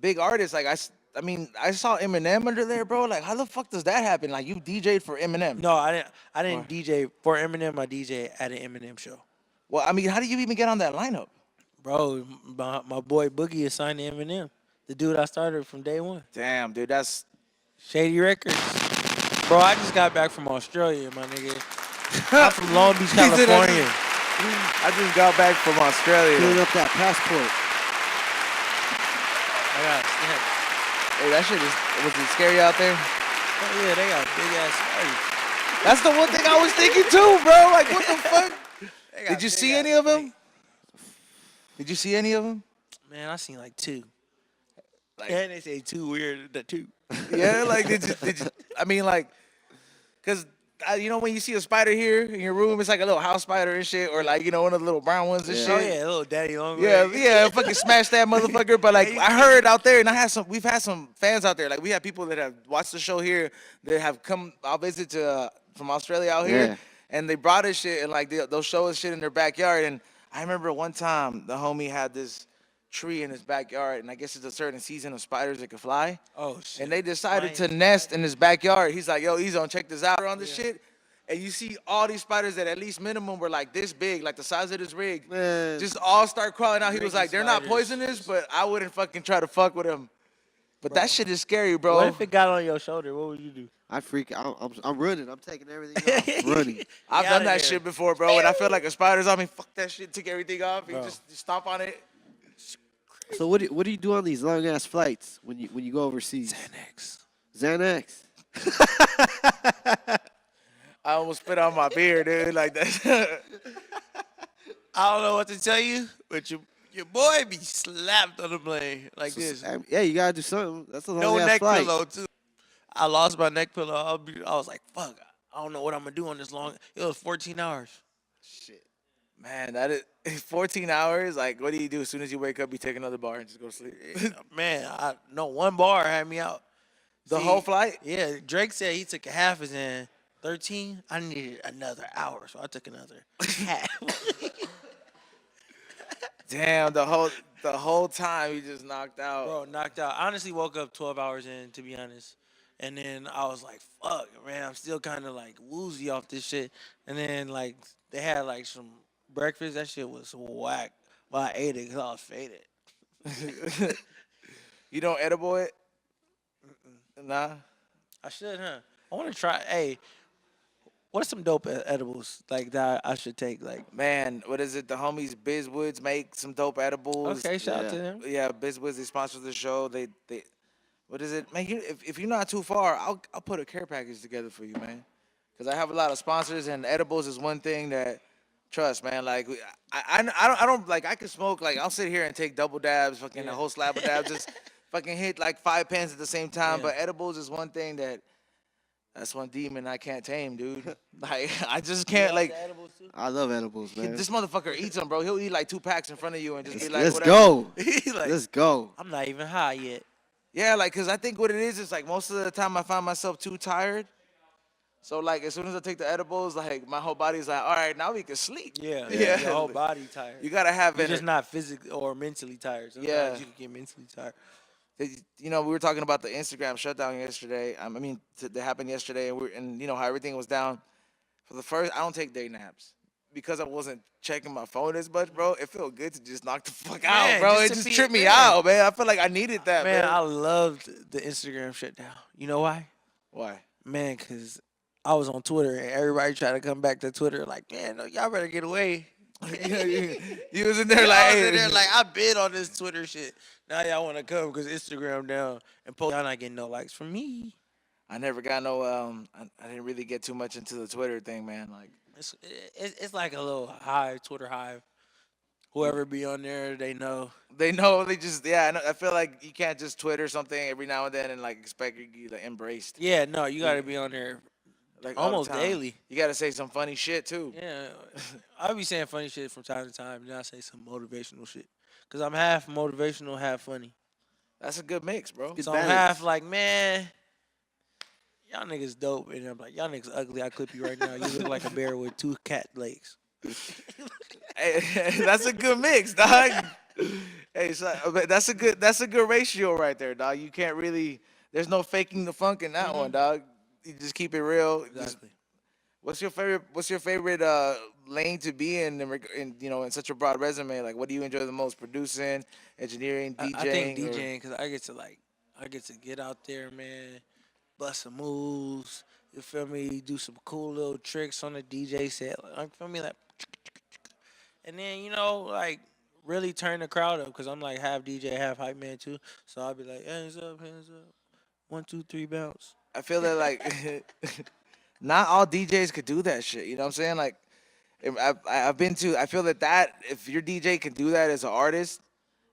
big artists. Like I mean, I saw Eminem under there, bro. Like, how the fuck does that happen? Like, you DJ'd for Eminem. No, I didn't. I didn't DJ for Eminem. I DJ at an Eminem show. Well, I mean, how do you even get on that lineup? Bro, my boy Boogie is signed to Eminem. The dude I started from day one. Damn, dude, that's Shady Records. Bro, I just got back from Australia, my nigga. I'm from Long Beach, California. I just got back from Australia. Filling up that passport. I got snacks. Hey, that shit was it scary out there? Oh yeah, they got big ass spiders. That's the one thing I was thinking too, bro. Like, what the fuck? Did you see any of them? Did you see any of them? Man, I seen like two. Like- And they say two weird. The two. Yeah, like did you? I mean, like, cause when you see a spider here in your room, it's like a little house spider and shit, or like one of the little brown ones and Yeah. shit. Oh yeah, little daddy long. Yeah, fucking smash that motherfucker. But like, I heard out there, and we've had some fans out there. Like, we have people that have watched the show here that have come. I'll visit from Australia out here, Yeah. and they brought us shit, and like they'll show us shit in their backyard. And I remember one time the homie had this tree in his backyard, and I guess it's a certain season of spiders that can fly. Oh shit. And they decided to Mine- nest in his backyard. He's like, yo, Ezo, check this out on this shit. And you see all these spiders that at least minimum were like this big, like the size of this rig, Man. just all start crawling out. He was Ricky like, they're not spiders. poisonous, but I wouldn't fucking try to fuck with them. But that shit is scary, bro. What if it got on your shoulder? What would you do? I freak. I'm running. I'm taking everything off. Running. I've Get done outta that there. shit before, bro. When I feel like a spider's on me, fuck that shit, take everything off, and Bro. just stomp on it. So what do you do on these long ass flights when you go overseas? Xanax. Xanax. I almost spit on my beer, dude. Like that. I don't know what to tell you, but your boy be slapped on the plane like this. Yeah, you gotta do something. That's a long No ass neck flight. pillow too. I lost my neck pillow. I was like, fuck. I don't know what I'm gonna do on this long. It was 14 hours. Shit. Man, that is 14 hours. Like, what do you do as soon as you wake up? You take another bar and just go to sleep. Man, one bar had me out. The See, whole flight? Yeah, Drake said he took a half as in 13. I needed another hour, so I took another half. Damn, the whole time he just knocked out. Bro, knocked out. I honestly woke up 12 hours in, to be honest. And then I was like, fuck, man, I'm still kind of like woozy off this shit. And then like they had like some breakfast. That shit was whack. But I ate it because I was faded. You don't edible it? Nah. I should, huh? I want to try. Hey, what are some dope edibles like that I should take? Like, Man, what is it? The homies Biz Woods make some dope edibles. okay, shout out Yeah. to them. Yeah, Biz Woods, they sponsor the show. They what is it? Man, if you're not too far, I'll put a care package together for you, man. Because I have a lot of sponsors, and edibles is one thing that, trust, man. Like I don't like I can smoke like I'll sit here and take double dabs, fucking a Yeah. whole slab of dabs, just fucking hit like 5 pens at the same time. Yeah. But edibles is one thing that's one demon I can't tame, dude. Like I just can't like. I love edibles, man. This motherfucker eats them, bro. He'll eat like 2 packs in front of you and just be like, Let's whatever. go. He like, Let's go. I'm not even high yet. Yeah, like, cause I think what it is like most of the time I find myself too tired. So like as soon as I take the edibles, like my whole body's like, all right, now we can sleep. Yeah, Yeah. Your whole body tired. You gotta have You're it. just not physically or mentally tired. Sometimes Yeah. you can get mentally tired. You know, we were talking about the Instagram shutdown yesterday. I mean, that happened yesterday, and you know how everything was down. For the first, I don't take day naps because I wasn't checking my phone as much, bro. It felt good to just knock the fuck out, Man, bro. just It to just be- tripped me man. out, man. I feel like I needed that, Man, man. I loved the Instagram shutdown. You know why? Why? Man, cause I was on Twitter and everybody tried to come back to Twitter like, man, no, y'all better get away. You was in there like, I was hey, in there like, I bid on this Twitter shit. Now y'all want to come because Instagram down and post. Y'all not getting no likes from me. I never got no. I didn't really get too much into the Twitter thing, man. Like, It's like a little hive, Twitter hive. Whoever be on there, they know. they know they just yeah. I feel like you can't just Twitter something every now and then and like expect you like embraced Yeah, no, you got to be on there like all the almost time. daily. You got to say some funny shit too. Yeah, I be saying funny shit from time to time. Then I say some motivational shit. Cause I'm half motivational, half funny. That's a good mix, bro. Good So I'm balance. half like, man, y'all niggas dope, and I'm like, y'all niggas ugly. I clip you right now. You look like a bear with 2 cat legs. Hey, that's a good mix, dog. Hey, so, that's a good ratio right there, dog. You can't really. There's no faking the funk in that one, dog. You just keep it real. Just- Exactly. what's your favorite lane to be in you know in such a broad resume? Like, what do you enjoy the most? Producing, engineering, DJing. I think or- DJing, cause I get to get out there, man, bust some moves. You feel me? Do some cool little tricks on the DJ set. Like, you feel me? Like, and then you know, like really turn the crowd up, cause I'm like half DJ, half hype man too. So I'll be like, hands up, 1, 2, 3, bounce. I feel that like not all DJs could do that shit. You know what I'm saying? Like, I feel that if your DJ can do that as an artist,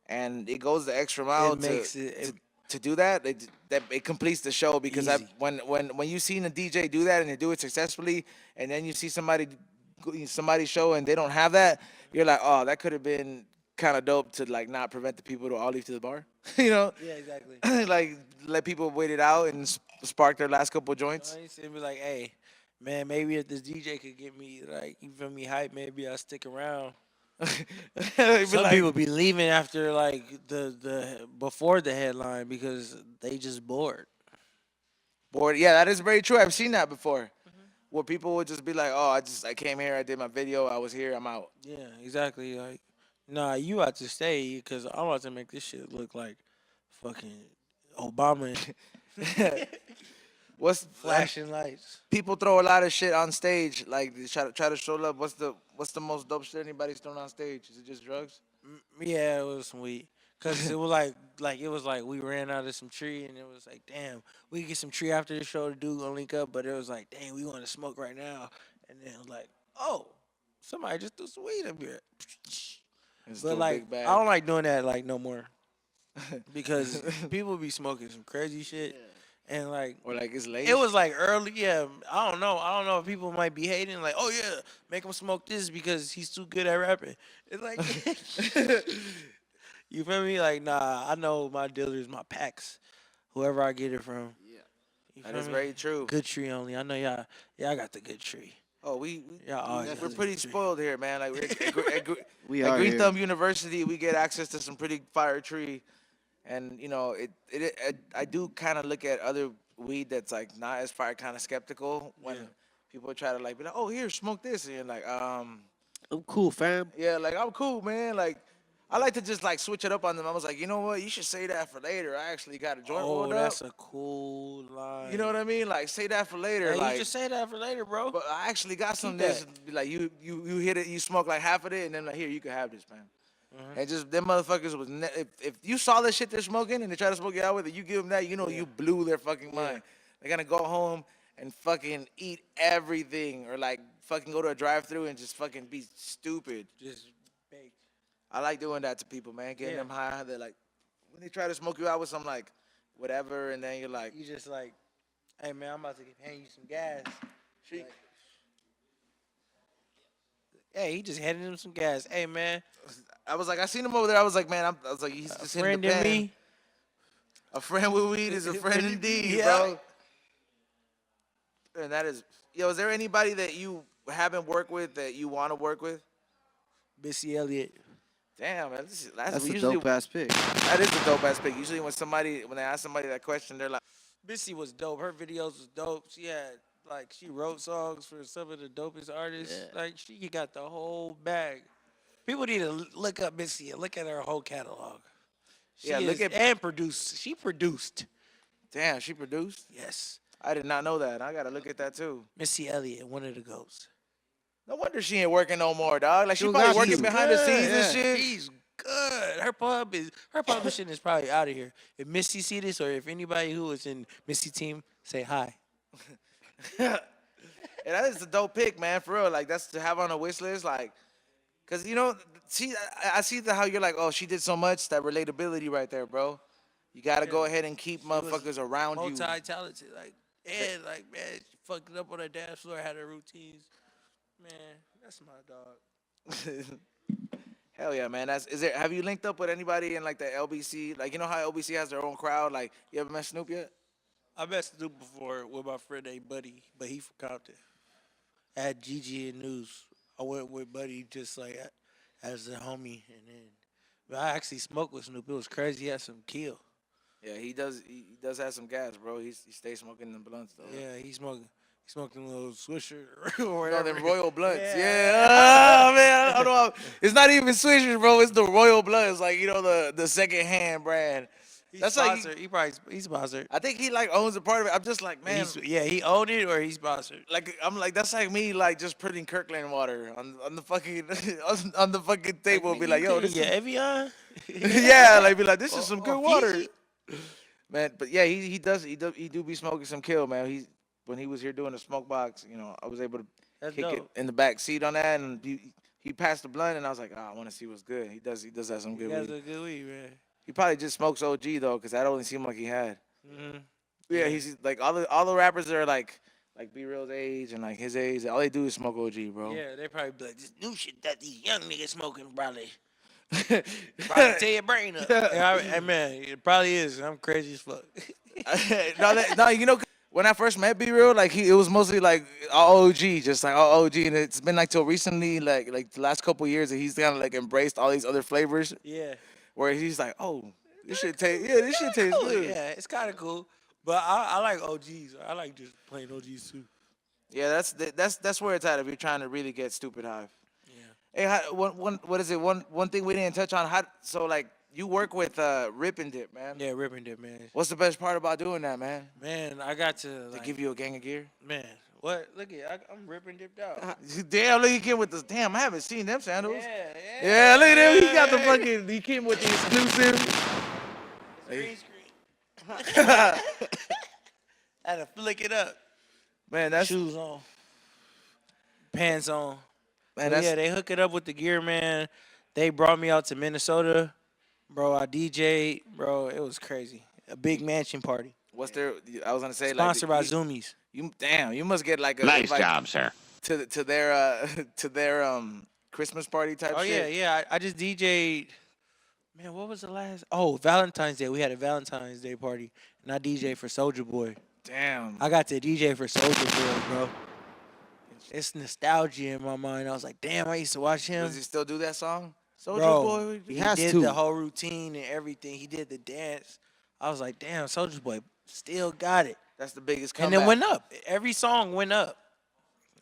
and it goes the extra mile It makes it to do that, it completes the show because Easy. when you seen a DJ do that and they do it successfully, and then you see somebody show and they don't have that, you're like, oh, that could have been kind of dope to like not prevent the people to all leave to the bar, you know, yeah, exactly. like let people wait it out and spark their last couple joints. I used to be like, hey, man, maybe if this DJ could get me like, you feel me, hype, maybe I'll stick around. Be Some like- people be leaving after like the before the headline because they just bored. Bored. Yeah, that is very true. I've seen that before, Mm-hmm. where people would just be like, "Oh, I came here, I did my video, I was here, I'm out." Yeah, exactly. Like, nah, you have to stay because I'm about to make this shit look like fucking Obama and What's flashing lights. people throw a lot of shit on stage, like they try to show love. What's the most dope shit anybody's thrown on stage? Is it just drugs? Yeah, it was some weed. Cause it was like we ran out of some tree and it was like, damn, we could get some tree after the show to do, gonna link up, but it was like, dang, we want to smoke right now. And then it was like, oh, somebody just threw some weed up here. It's But still a like, big bag. I don't like doing that like no more. Because people be smoking some crazy shit. And like, or like it's late. it was like early, yeah. I don't know if people might be hating, like, oh yeah, make him smoke this because he's too good at rapping. It's like, you feel me? Like, nah, I know my dealers, my packs, whoever I get it from. Yeah, you That feel is me? very true. Good tree only. I know y'all got the good tree. Oh, Yeah, always got we're the pretty good tree. spoiled here, man. Like We at are Green here. Thumb University, we get access to some pretty fire tree, and you know, I do kind of look at other weed that's like not as fire, kind of skeptical when Yeah. people try to like be like, oh, here, smoke this, and you're like, I'm cool, fam. yeah, like I'm cool, man. Like I like to just like switch it up on them. I was like, you know what? You should say that for later. I actually got a joint Oh, rolled up. that's a cool line. You know what I mean? Like say that for later. Hey, like you just say that for later, bro. but I actually got some of Keep this. that. Be like you hit it, you smoke like half of it, and then like here you can have this, man. Mm-hmm. And just them motherfuckers was if you saw the shit they're smoking and they try to smoke you out with it, you give them that, you know you blew their fucking mind. They're gonna go home and fucking eat everything or like fucking go to a drive-through and just fucking be stupid. Just baked. I like doing that to people, man. Getting Yeah. them high. They're like when they try to smoke you out with some like whatever, and then you're like, You just like, hey man, I'm about to hand you some gas. Like, hey, he just handed him some gas. Hey man, I was like, I seen him over there. I was like, man, I was like, he's a just hitting friend the in pen. me. A friend with weed is a friend indeed, Yeah. bro. And that is, yo, is there anybody that you haven't worked with that you want to work with? Missy Elliott. Damn, man, That's a usually dope ass pick. that is a dope ass pick. Usually when they ask somebody that question, they're like, Missy was dope. Her videos was dope. She had she wrote songs for some of the dopest artists. Like she got the whole bag. People need to look up Missy and look at her whole catalog. And produce. She produced. damn, she produced. Yes. I did not know that. I gotta look at that too. Missy Elliott, one of the goats. No wonder she ain't working no more, dog. Like she Dude, probably God, working she's behind the scenes good. and shit. She's good. Her publishing is probably out of here. If Missy see this or if anybody who is in Missy team, say hi. And that is a dope pick, man, for real. Like that's to have on a wish list, like, cause you know, I see how you're like, oh, she did so much, that relatability right there, bro. You gotta go ahead and keep motherfuckers around you. Multi-talented, man, she fucked it up on her dance floor, had her routines. Man, that's my dog. Hell yeah, man. Have you linked up with anybody in like the LBC? Like you know how LBC has their own crowd? Like you ever met Snoop yet? I met Snoop before with my friend named Buddy, but he from Compton. At GG and News. I went with Buddy just like as a homie, and then but I actually smoked with Snoop. It was crazy. He had some kill. Yeah, he does. He does have some gas, bro. He stays smoking them blunts though. Yeah, he smoked them little Swisher or No, whatever. them Royal Blunts. Yeah. Yeah. Oh, man, I don't know. It's not even Swishers, bro. It's the Royal Blunts, like you know the second hand brand. He's That's like sponsored. He's sponsored. I think he like owns a part of it. I'm just like, man, He owned it or he's sponsored. like I'm like that's like me like just putting Kirkland water on the fucking on the fucking table. Be like, yo, this yeah, is, Evian. yeah, like be like, this is some Or good water, Fiji. man. But yeah, he do be smoking some kill, man. When he was here doing the smoke box, you know, I was able to That's kick it dope. in the back seat on that, and he passed the blunt, and I was like, oh, I want to see what's good. He does have some He good has weed. a good weed, man. He probably just smokes OG though, cause that only seemed like he had. Mm-hmm. Yeah, he's like all the rappers that are like B Real's age and like his age. All they do is smoke OG, bro. Yeah, they probably be like, this new shit that these young niggas smoking probably tear your brain up. Hey, man, it probably is. I'm crazy as fuck. no, you know, when I first met B Real, like it was mostly like all OG, just like all OG, and it's been like till recently, like the last couple years, that he's kind of like embraced all these other flavors, Yeah. where he's like, oh, this shit taste good. Yeah, it's kind of cool. But I like OGs. I like just plain OGs too. Yeah, that's where it's at if you're trying to really get stupid high. Yeah. Hey, what is it? One thing we didn't touch on. So like you work with Rip and Dip, man. Yeah, ripping it, man. What's the best part about doing that, man? Man, I got to They like, give you a gang of gear. man. What? Look at I'm ripping dipped out. Damn, look, he came with this. Damn, I haven't seen them sandals. Yeah. Yeah, look at him. He got the fucking. He came with the exclusive. Green screen. Had to flick it up. Man, that's Shoes on. Pants on. man. But That's yeah, they hook it up with the gear, man. They brought me out to Minnesota. Bro, I DJ'd. Bro, it was crazy. A big mansion party. what's their. I was gonna say Sponsored by like Zoomies. you must get like a Nice invite job, sir. to their to their Christmas party type Oh, shit. yeah. I just DJ'd. Man, what was the last? Oh, Valentine's Day. We had a Valentine's Day party. And I DJ'd for Soulja Boy. Damn. I got to DJ for Soulja Boy, bro. It's nostalgia in my mind. I was like, damn, I used to watch him. Does he still do that song? Soulja Bro, Boy. he has did to. the whole routine and everything. He did the dance. I was like, damn, Soulja Boy still got it. That's the biggest And comeback. it went up. Every song went up.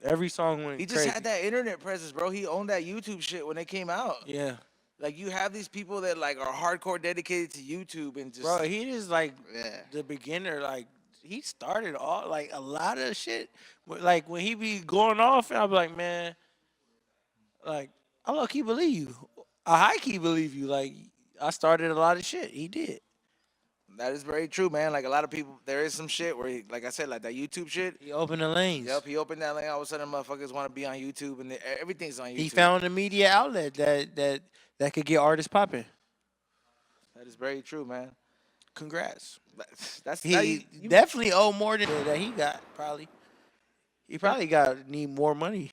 Every song went He just crazy. had that internet presence, bro. He owned that YouTube shit when they came out. Yeah. Like you have these people that like are hardcore dedicated to YouTube and just Bro, he is like yeah. the beginner. Like he started all like a lot of shit. Like when he be going off, and I'm like, man, like I low key believe you. I high key believe you. Like I started a lot of shit. He did. That is very true, man. Like a lot of people, there is some shit where, he, like I said, like that YouTube shit. He opened the lanes. Yep, he opened that lane. All of a sudden, motherfuckers want to be on YouTube, and everything's on YouTube. He found a media outlet that could get artists popping. That is very true, man. Congrats. That's He definitely owe more than that he got. Probably. He probably need more money.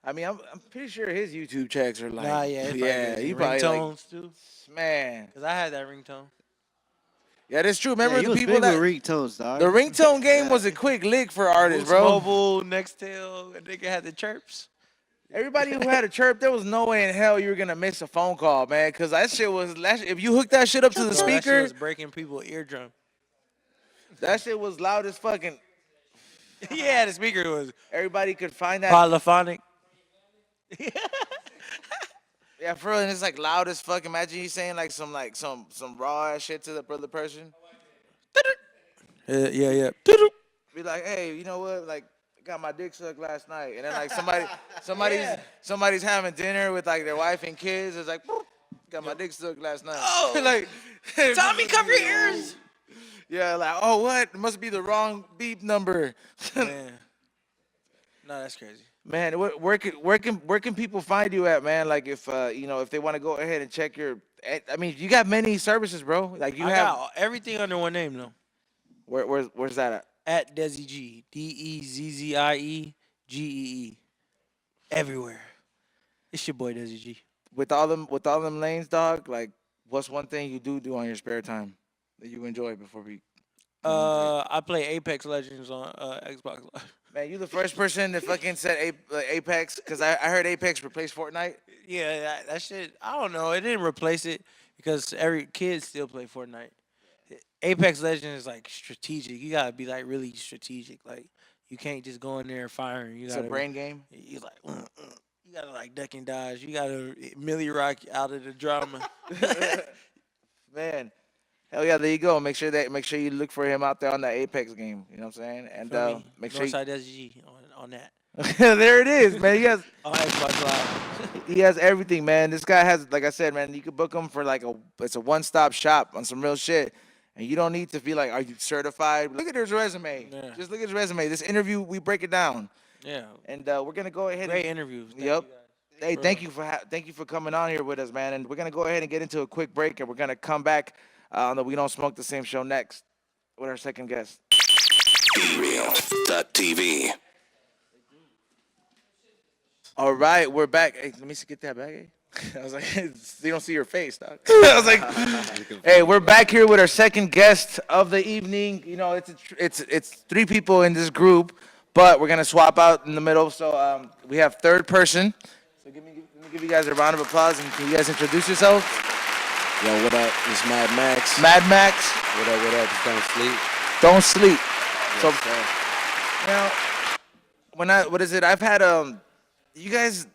I mean, I'm pretty sure his YouTube checks are like, Nah, yeah, it's yeah, he probably ringtones too. like, man. Cause I had that ringtone. Yeah, that's true. Remember he the was people big that with ringtones, dog. the ringtone game was a quick lick for artists, Boost bro. Mobile, Nextel, and nigga had the chirps. Everybody who had a chirp, there was no way in hell you were gonna miss a phone call, man. Cause that shit was, if you hooked that shit up to the Bro, that shit speaker, was breaking people's eardrum. that shit was loud as fucking. Yeah, the speaker was Everybody could find that. polyphonic. Yeah, for real, and it's like loud as fuck. Imagine you saying like some raw ass shit to the other person. Yeah. Be like, hey, you know what? Like, I got my dick sucked last night, and then like somebody's having dinner with like their wife and kids. It's like, boop, got my dick sucked last night. Oh. like, Tommy, cover your ears. yeah, like, oh, what? It must be the wrong beep number. Man. No, that's crazy. Man, where can people find you at, man? Like if if they want to go ahead and check your, I mean, you got many services, bro. Like you I have got everything under one name though. where's that at? At Dezzie Gee, DEZZIEGEE, everywhere. It's your boy Dezzie Gee. With all them lanes, dog. Like, what's one thing you do on your spare time that you enjoy before we? I play Apex Legends on Xbox Live. Man, you the first person that fucking said Apex, because I heard Apex replaced Fortnite. Yeah, that shit. I don't know. It didn't replace it because every kid still play Fortnite. Apex Legends is like strategic. You gotta be like really strategic. Like you can't just go in there firing. You It's gotta a brain game. You like you gotta like duck and dodge. You gotta Millie Rock out of the drama. Man, hell yeah, there you go. Make sure you look for him out there on that Apex game. You know what I'm saying? And make sure. Northside SG on that. There it is, man. He has On Xbox Live. he has everything, man. This guy has, like I said, man. You could book him for like it's a one-stop shop on some real shit. And you don't need to be like, are you certified? Look at his resume. Yeah. Just look at his resume. This interview, we break it down. Yeah. And we're gonna go ahead. Great interviews. Thank Yep. you guys. Hey, Bro. thank you for coming on here with us, man. And we're gonna go ahead and get into a quick break, and we're gonna come back on the We Don't Smoke the Same show next with our second guest. BeReal.tv. All right, we're back. Hey, let me get that back. Hey. I was like, you don't see your face, dog. I was like, hey, we're back here with our second guest of the evening. You know, it's three people in this group, but we're gonna swap out in the middle. So we have third person. So let me give you guys a round of applause, and can you guys introduce yourselves? Yo, what up? It's Mad Max. Mad Max, What up? What up? It's Don't Sleep. don't sleep. So Yes, sir. now, what is it? I've had you guys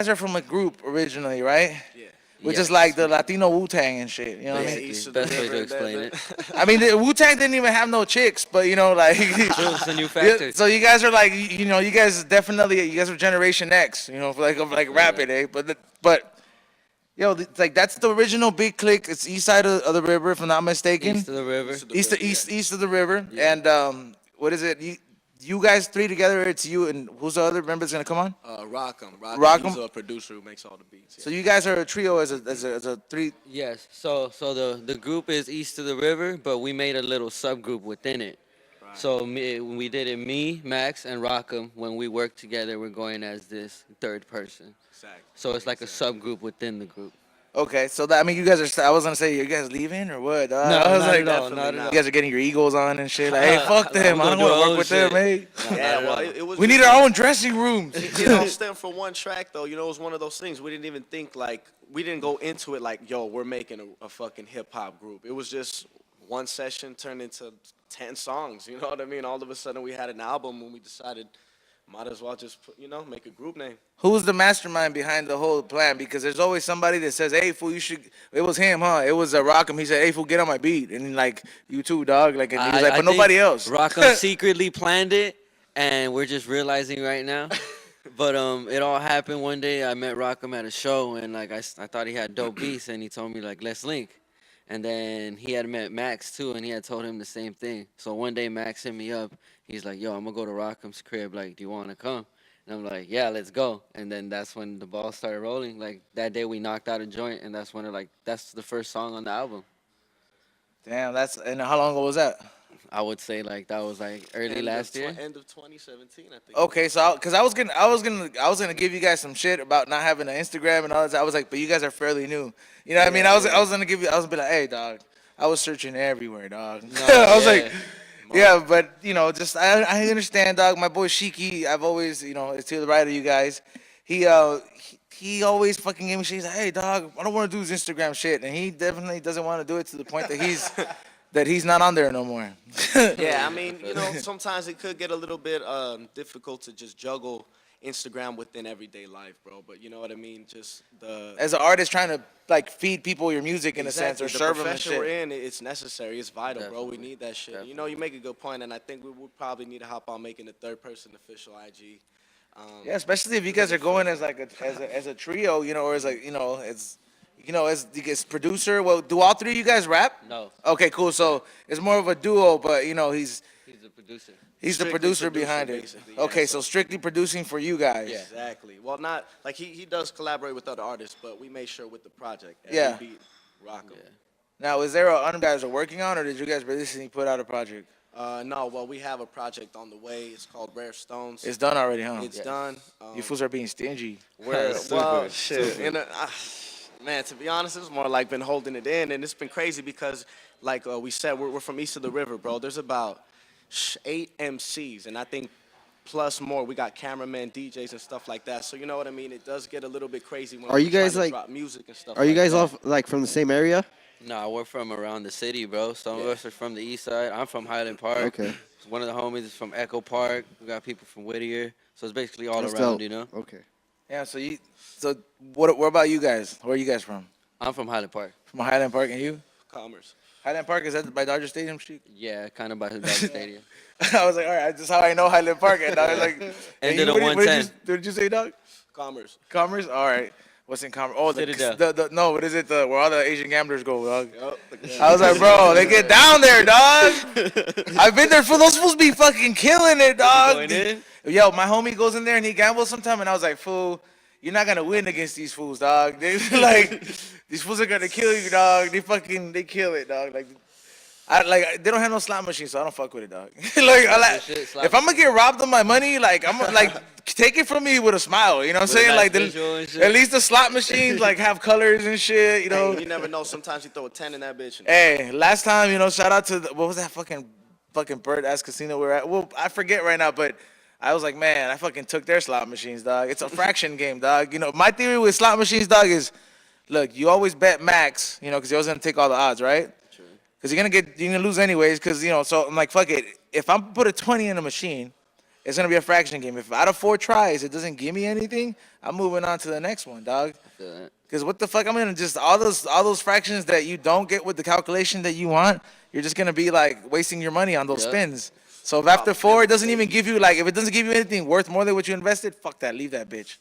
are from a group originally, right? Yeah. Which Yes. is like the Latino Wu-Tang and shit. You know what I mean? Basically, Best way to explain it. I mean, the Wu-Tang didn't even have no chicks, but you know, like. It's a new Yeah, factor. so you guys are like, you know, you guys are Generation X, you know, of rapping, eh? But, yo, it's like that's the original Big Click. It's east side of the river, if I'm not mistaken. East of the river. East of the river. And what is it? You guys three together. It's you and who's the other member that's gonna come on? Rock'em. Rock'em? He's a producer who makes all the beats. So you guys are a trio as a three. Yes. So the group is East of the river, but we made a little subgroup within it. Right. So we did it, me, Max, and Rockham. When we work together, we're going as this third person. Exactly. So it's like a subgroup within the group. Okay, so that I mean, you guys are. I was gonna say, you guys leaving or what? No, I was not like, at all, not at you all. guys are getting your egos on and shit. Like, hey, fuck them. I don't gonna do want to our work own with them, shit. hey. Yeah, well, it was We need just- our own dressing rooms. It all stemmed from one track, though. You know, it was one of those things. We didn't even think, like, we didn't go into it like, yo, we're making a fucking hip-hop group. It was just one session turned into 10 songs. You know what I mean? All of a sudden, we had an album when we decided might as well just put, make a group name. Who was the mastermind behind the whole plan? Because there's always somebody that says, "Hey, fool, you should." It was him, huh? It was Rockham. He said, "Hey, fool, get on my beat," and like, "You too, dog." Like, and he was like, "But nobody else." Rockham secretly planned it, and we're just realizing right now. But it all happened one day. I met Rockham at a show, and like I thought he had dope beats, and he told me like, let's link. And then he had met Max too, and he had told him the same thing. So one day Max hit me up. He's like, "Yo, I'm gonna go to Rockham's crib. Like, do you want to come?" And I'm like, "Yeah, let's go." And then that's when the ball started rolling. Like that day we knocked out a joint, and that's when that's the first song on the album. Damn, and how long ago was that? I would say like that was like early last year. End of 2017, I think. Okay, so because I was gonna give you guys some shit about not having an Instagram and all that. I was like, but you guys are fairly new. You know what I mean? I was gonna be like, hey, dog. I was searching everywhere, dog. I was like, yeah, but just I understand, dog. My boy Shiki, I've always, it's to the right of you guys. He always fucking gave me shit. He's like, hey, dog, I don't want to do his Instagram shit, and he definitely doesn't want to do it to the point that he's not on there no more. Yeah, I mean, sometimes it could get a little bit difficult to just juggle Instagram within everyday life, bro. But you know what I mean? Just as an artist trying to like feed people your music in exactly. a sense or the serve them and profession shit. we're in, it's necessary, it's vital, bro. We Definitely. need that shit. Definitely. You make a good point, and I think we would probably need to hop on making a third person official IG. Yeah, especially if you guys are going as like as a trio, or as like as producer. Well, do all three of you guys rap? No, Okay, cool. So it's more of a duo, but he's he's the producer. the Strictly producer producer, behind it. basically, yeah, Okay, so- so strictly producing for you guys. Yeah. Exactly. Well, not like he does collaborate with other artists, but we made sure with the project. every Yeah. beat, rock 'em. Now, is there a you guys are working on, or did you guys recently put out a project? No, well, we have a project on the way. It's called Rare Stones. It's done already, huh? It's done. You fools are being stingy. We're, Super, well, shit. super. Man, to be honest, it's more like been holding it in, and it's been crazy because, like we said, we're from east of the river, bro. There's about 8 MCs, and I think plus more. We got cameramen, DJs, and stuff like that. So you know what I mean? It does get a little bit crazy when Are you we're trying guys, to like- drop music and stuff. Are you like guys that. all like from the same area? No, we're from around the city, bro. Some of us are from the east side. I'm from Highland Park. Okay. One of the homies is from Echo Park. We got people from Whittier. So it's basically all That's around, dope. Okay. Yeah. So what about you guys? Where are you guys from? I'm from Highland Park. From Highland Park, and you? Commerce? Highland Park, is that by Dodger Stadium Street? Yeah, kind of by the Dodger Stadium. I was like, all right, that's how I know Highland Park. And I was like, End you- of the what did you- 110. What did you say, dog? Commerce. Commerce? All right. What's in Commerce? Oh, Citadel. no, what is it? Where all the Asian gamblers go, dog. Yep. I was like, bro, they get down there, dog. I've been there for those fools be fucking killing it, dog. Going in? Yo, my homie goes in there and he gambles sometime, and I was like, fool, you're not gonna win against these fools, dog. They like these fools are gonna kill you, dog. They kill it, dog. They don't have no slot machine, so I don't fuck with it, dog. Shit, slot If I'm gonna get robbed of my money, take it from me with a smile. You know what I'm With a saying? nice visual and shit. At least the slot machines have colors and shit. Hey, you never know. Sometimes you throw a 10 in that bitch. And Hey, last time, shout out to what was that fucking bird ass casino we were at? Well, I forget right now, but I was like, man, I fucking took their slot machines, dog. It's a fraction game, dog. My theory with slot machines, dog, is look, you always bet max, because you're always gonna take all the odds, right? True. Because you're gonna lose anyways. Because so I'm like, fuck it. If I put a 20 in a machine, it's gonna be a fraction game. If out of 4 tries it doesn't give me anything, I'm moving on to the next one, dog. I feel that. Because what the fuck? I'm gonna just all those fractions that you don't get with the calculation that you want, you're just gonna be like wasting your money on those Yep. spins. So if after 4 it doesn't even give you if it doesn't give you anything worth more than what you invested, fuck that, leave that bitch.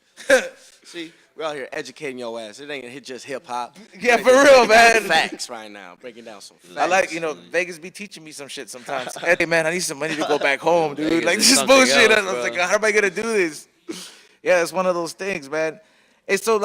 see, we're out here educating your ass. It ain't just hip hop. Yeah, for real, man. Facts right now. Breaking down some facts. I like Vegas be teaching me some shit sometimes. Hey man, I need some money to go back home, dude. Vegas Like is this is something bullshit. else, I was bro. like, how am I gonna do this? Yeah, it's one of those things, man. It's so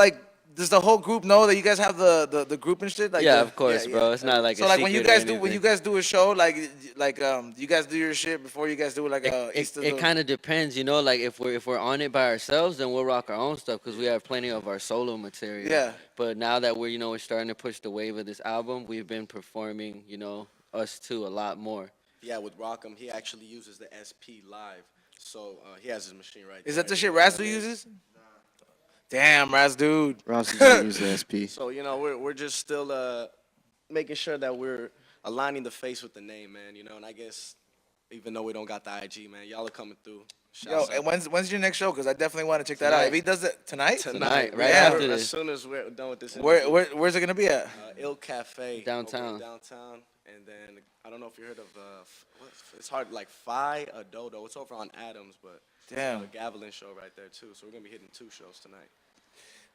does the whole group know that you guys have the group and shit? Yeah, of course, bro. It's not like So a like when you secret or guys anything. do a show, you guys do your shit before you guys do East of It the. kind of depends, like if we're on it by ourselves, then we'll rock our own stuff because we have plenty of our solo material. Yeah. But now that we're starting to push the wave of this album, we've been performing, us two a lot more. Yeah, with Rockham, he actually uses the SP Live. So he has his machine right there. Is that the shit Razdu uses? Damn, dude. Ross is gonna use the SP. So, we're just still making sure that we're aligning the face with the name, man, and I guess even though we don't got the IG, man, y'all are coming through. Yo, Shouts and out. when's your next show? Because I definitely want to check that out. If he does it tonight, Tonight, right Yeah. after As this. soon as we're done with this where's interview. it gonna be at? Il Cafe Downtown. downtown, and then I don't know if you heard of it's hard like Phi Adodo. It's over on Adams, but Damn. the Gavilan show right there too. So we're gonna be hitting 2 shows tonight.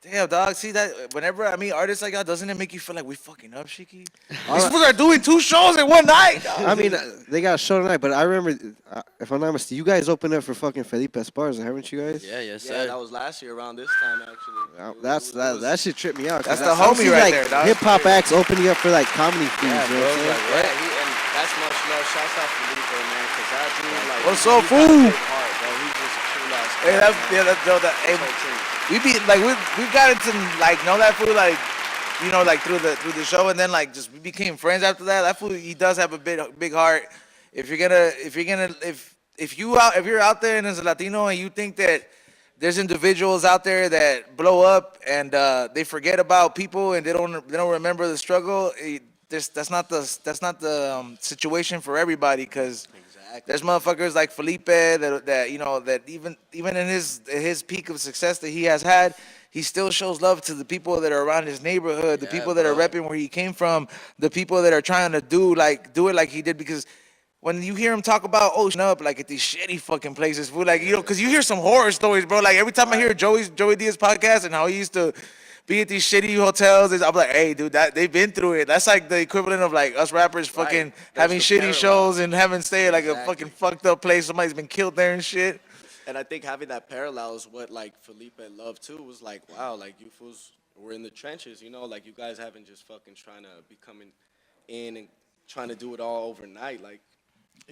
Damn, dog. See that? Whenever I meet artists like that, doesn't it make you feel like we fucking up, Shiki? These fools are doing 2 shows in one night. dog. I mean, they got a show tonight, but I remember, if I'm not mistaken, you guys opened up for fucking Felipe Esparza, haven't you guys? Yeah, yes, Yeah, sir. that was last year around this time actually. That shit tripped me out. 'cause That's the I don't homie see, right like, there, dog. Hip hop acts opening up for like comedy fees. Yeah, you know bro, what I'm saying? like, Yeah, and that's much love. Shouts out Felipe, man, because that dude, like, What's he up, got a fool? big heart, bro. He's just a cool ass Hey, guy, that's man. yeah, that's dope. That hey, His whole team. we be like we got into like know that fool like like through the show, and then like just we became friends after that. That fool, he does have a big heart. If you're out there and as a Latino and you think that there's individuals out there that blow up and they forget about people and they don't remember the struggle, that's not the situation for everybody, because there's motherfuckers like Felipe that even in his peak of success that he has had, he still shows love to the people that are around his neighborhood, the Yeah, people that are bro. repping where he came from, the people that are trying to do it like he did. Because when you hear him talk about up like at these shitty fucking places, fool, like because you hear some horror stories, bro. Like every time I hear Joey Diaz's podcast and how he used to be at these shitty hotels, I'm like, hey, dude, that they've been through it. That's like the equivalent of like us rappers fucking Right. having There's the shitty parallel. shows and having to stay at like a Exactly. fucking fucked up place. Somebody's been killed there and shit. And I think having that parallel is what like Felipe loved too. Was like, wow, like you fools were in the trenches, like you guys haven't just fucking trying to be coming in and trying to do it all overnight. Like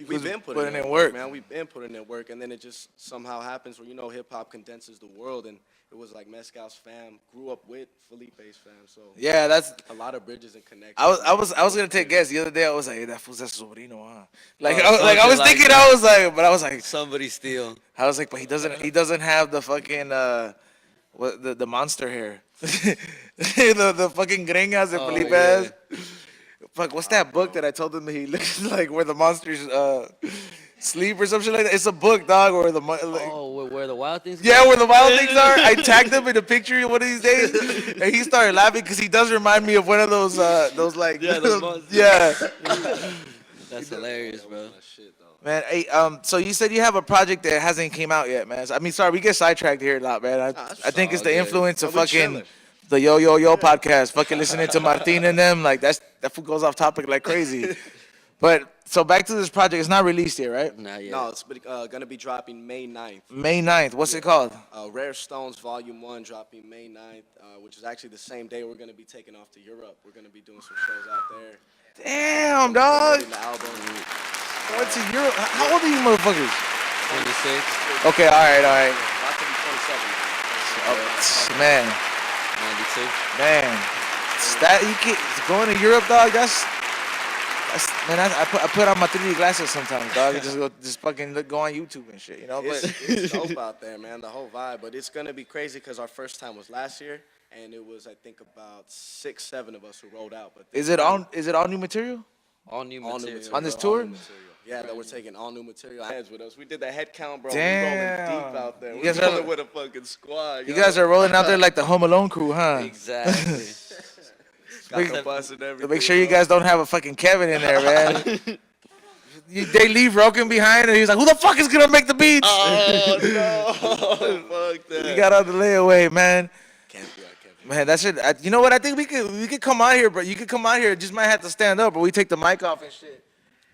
we've been putting in work, man. We've been putting in work, and then it just somehow happens where hip hop condenses the world, and it was like Mezcal's fam grew up with Felipe's fam, so Yeah, that's. a lot of bridges and connections. I was gonna take a guess the other day. I was like, hey, that fool's that's sobrino, huh? Like, Oh, I was something like thinking, that. I was like, Somebody steal. but he doesn't have the fucking the monster hair, the fucking gringas that Oh, Felipe yeah. has. Fuck, what's that book that I told him he looks like where the monsters sleep or some shit like that? It's a book, dog, where like, Oh, where the wild things? yeah, where the wild things are. I tagged him in a picture one of these days, and he started laughing because he does remind me of one of those like Yeah, those monsters. yeah. That's hilarious, bro. Shit, though. Man, hey, so you said you have a project that hasn't came out yet, man. I mean, sorry, we get sidetracked here a lot, man. that's I think it's all the good. influence of No, we fucking chilling. the Yo podcast, fucking listening to Martin and them. Like that fool goes off topic like crazy. But so back to this project, it's not released yet, right? Not yet. No, it's gonna be dropping May 9th. May 9th. What's it called? Rare Stones Volume 1 dropping May 9th, which is actually the same day we're gonna be taking off to Europe. We're gonna be doing some shows out there. Damn, dog. Promoting the album. Going to Europe. How old are you motherfuckers? 26, Okay, all right. About to be 27 now. Oh, man, 92. going to Europe, dog. That's man. I put on my 3D glasses sometimes, dog. And just fucking go on YouTube and shit, But It's dope out there, man. The whole vibe, but it's gonna be crazy because our first time was last year, and it was I think about 6, 7 of us who rolled out. But is it all new material? All new all new material. material On this all tour? new material. Yeah, that we're taking all new material. Heads with us. We did the head count, bro. Damn. We rolling deep out there. You We're guys are- rolling with a fucking squad. You guys are rolling out there like the Home Alone crew, huh? Exactly. got the bus and everything. Make sure you bro. guys don't have a fucking Kevin in there, man. They leave Roken behind, and he's like, "Who the fuck is gonna make the beats?" Oh no! Fuck that. You got out the layaway, man. Can't be. Man, that shit. You know what? I think we could come out here, bro. You could come out here. Just might have to stand up, or we take the mic off and shit.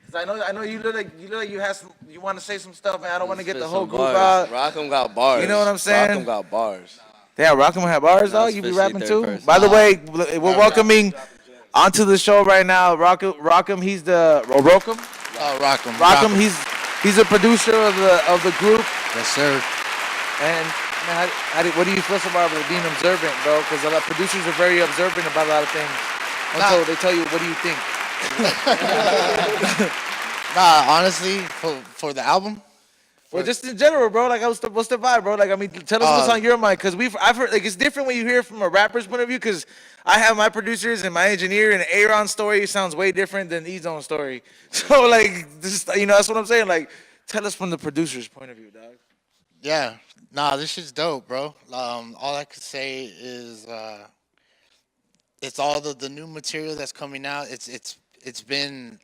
'Cause I know you look like you have some. You want to say some stuff, man. I don't want to get Spit the whole some group bars. out. Rockham got bars. You know what I'm saying? Rockham got bars. Yeah, Rockham have bars, Not dog. You be especially rapping third too. person. By the way, we're welcoming onto the show right now. Rockham, he's the Rockham. Oh, Rockham. Rockham, he's a producer of the group. Yes, sir. And man, what do you feel about being observant, bro? Because a lot of producers are very observant about a lot of things until they tell you, "What do you think?" Nah, honestly, for the album, Well, just in general, bro. Like, what's the vibe, bro? Like, I mean, tell us what's on your mind, because I've heard like it's different when you hear it from a rapper's point of view. Because I have my producers and my engineer, and Aaron's story sounds way different than E-Zone's story. So, like, this, that's what I'm saying. Like, tell us from the producer's point of view, dog. Yeah. Nah, this shit's dope, bro. All I could say is it's all the new material that's coming out. It's been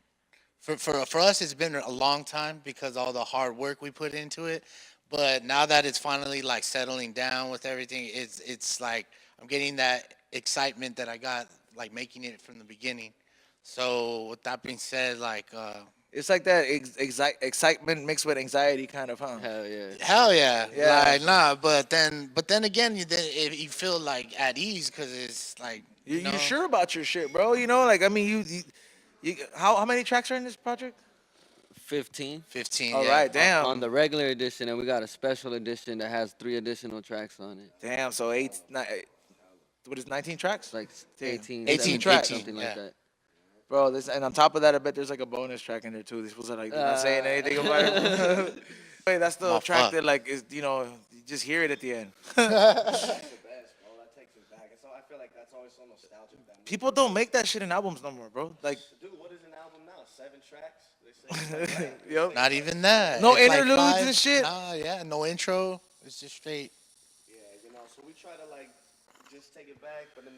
for us it's been a long time because all the hard work we put into it. But now that it's finally like settling down with everything, it's like I'm getting that excitement that I got like making it from the beginning. So with that being said, like It's like that excitement mixed with anxiety, kind of, huh? Hell yeah. hell yeah, Yeah. like nah. But then again, if you feel like at ease because it's like You know, sure about your shit, bro? You know, like I mean, how many tracks are in this project? 15. 15. All yeah. right, damn, On the regular edition, and we got a special edition that has 3 additional tracks on it. damn. So what is 19 tracks? It's like Damn. 18, 18 17, tracks. something Yeah. like that. Bro, and on top of that, I bet there's like a bonus track in there too. These fools are like not saying anything about it. Wait, that's the Oh, track fuck. that like is you just hear it at the end. People don't make that shit in albums no more, bro. Like, Dude, what is an album now? 7 tracks? They say yep. Not even that. No It's like interludes 5 and shit? Nah, yeah, no intro. It's just straight. Yeah, so we try to like just take it back, but in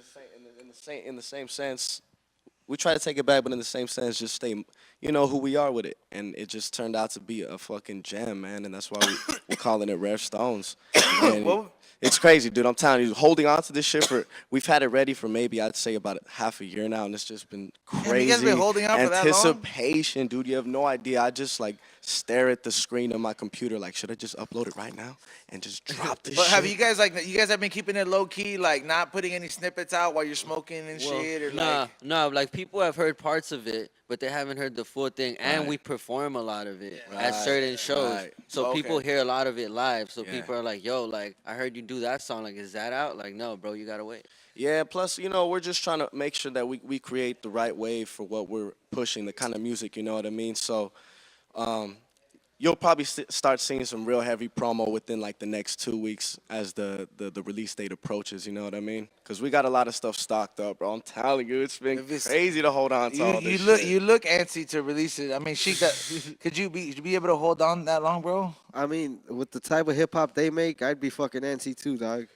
the same sense, we try to take it back, but in the same sense, just stay, who we are with it, and it just turned out to be a fucking gem, man, and that's why we're calling it Rare Stones. And Well- it's crazy, dude. I'm telling you, holding on to this shit we've had it ready for maybe I'd say about half a year now, and it's just been crazy. you guys been holding on for that long? Anticipation, dude. You have no idea. I just like stare at the screen of my computer, like, should I just upload it right now and just drop this? But shit? have you guys have been keeping it low key, like not putting any snippets out while you're smoking and shit, or Nah, like people have heard parts of it, but they haven't heard the full thing. And we perform a lot of it at certain shows. right. So Okay. people hear a lot of it live. So Yeah. people are like, yo, like, I heard you do that song. Like, is that out? Like, no, bro, you got to wait. Yeah, plus, we're just trying to make sure that we create the right wave for what we're pushing, the kind of music, you know what I mean? So, you'll probably start seeing some real heavy promo within like the next 2 weeks as the release date approaches, you know what I mean? Because we got a lot of stuff stocked up, bro. I'm telling you, it's been If it's- crazy to hold on to all you this look shit. you look antsy to release it. I mean, Sheik, could you be able to hold on that long, bro? I mean, with the type of hip hop they make, I'd be fucking antsy too, dog.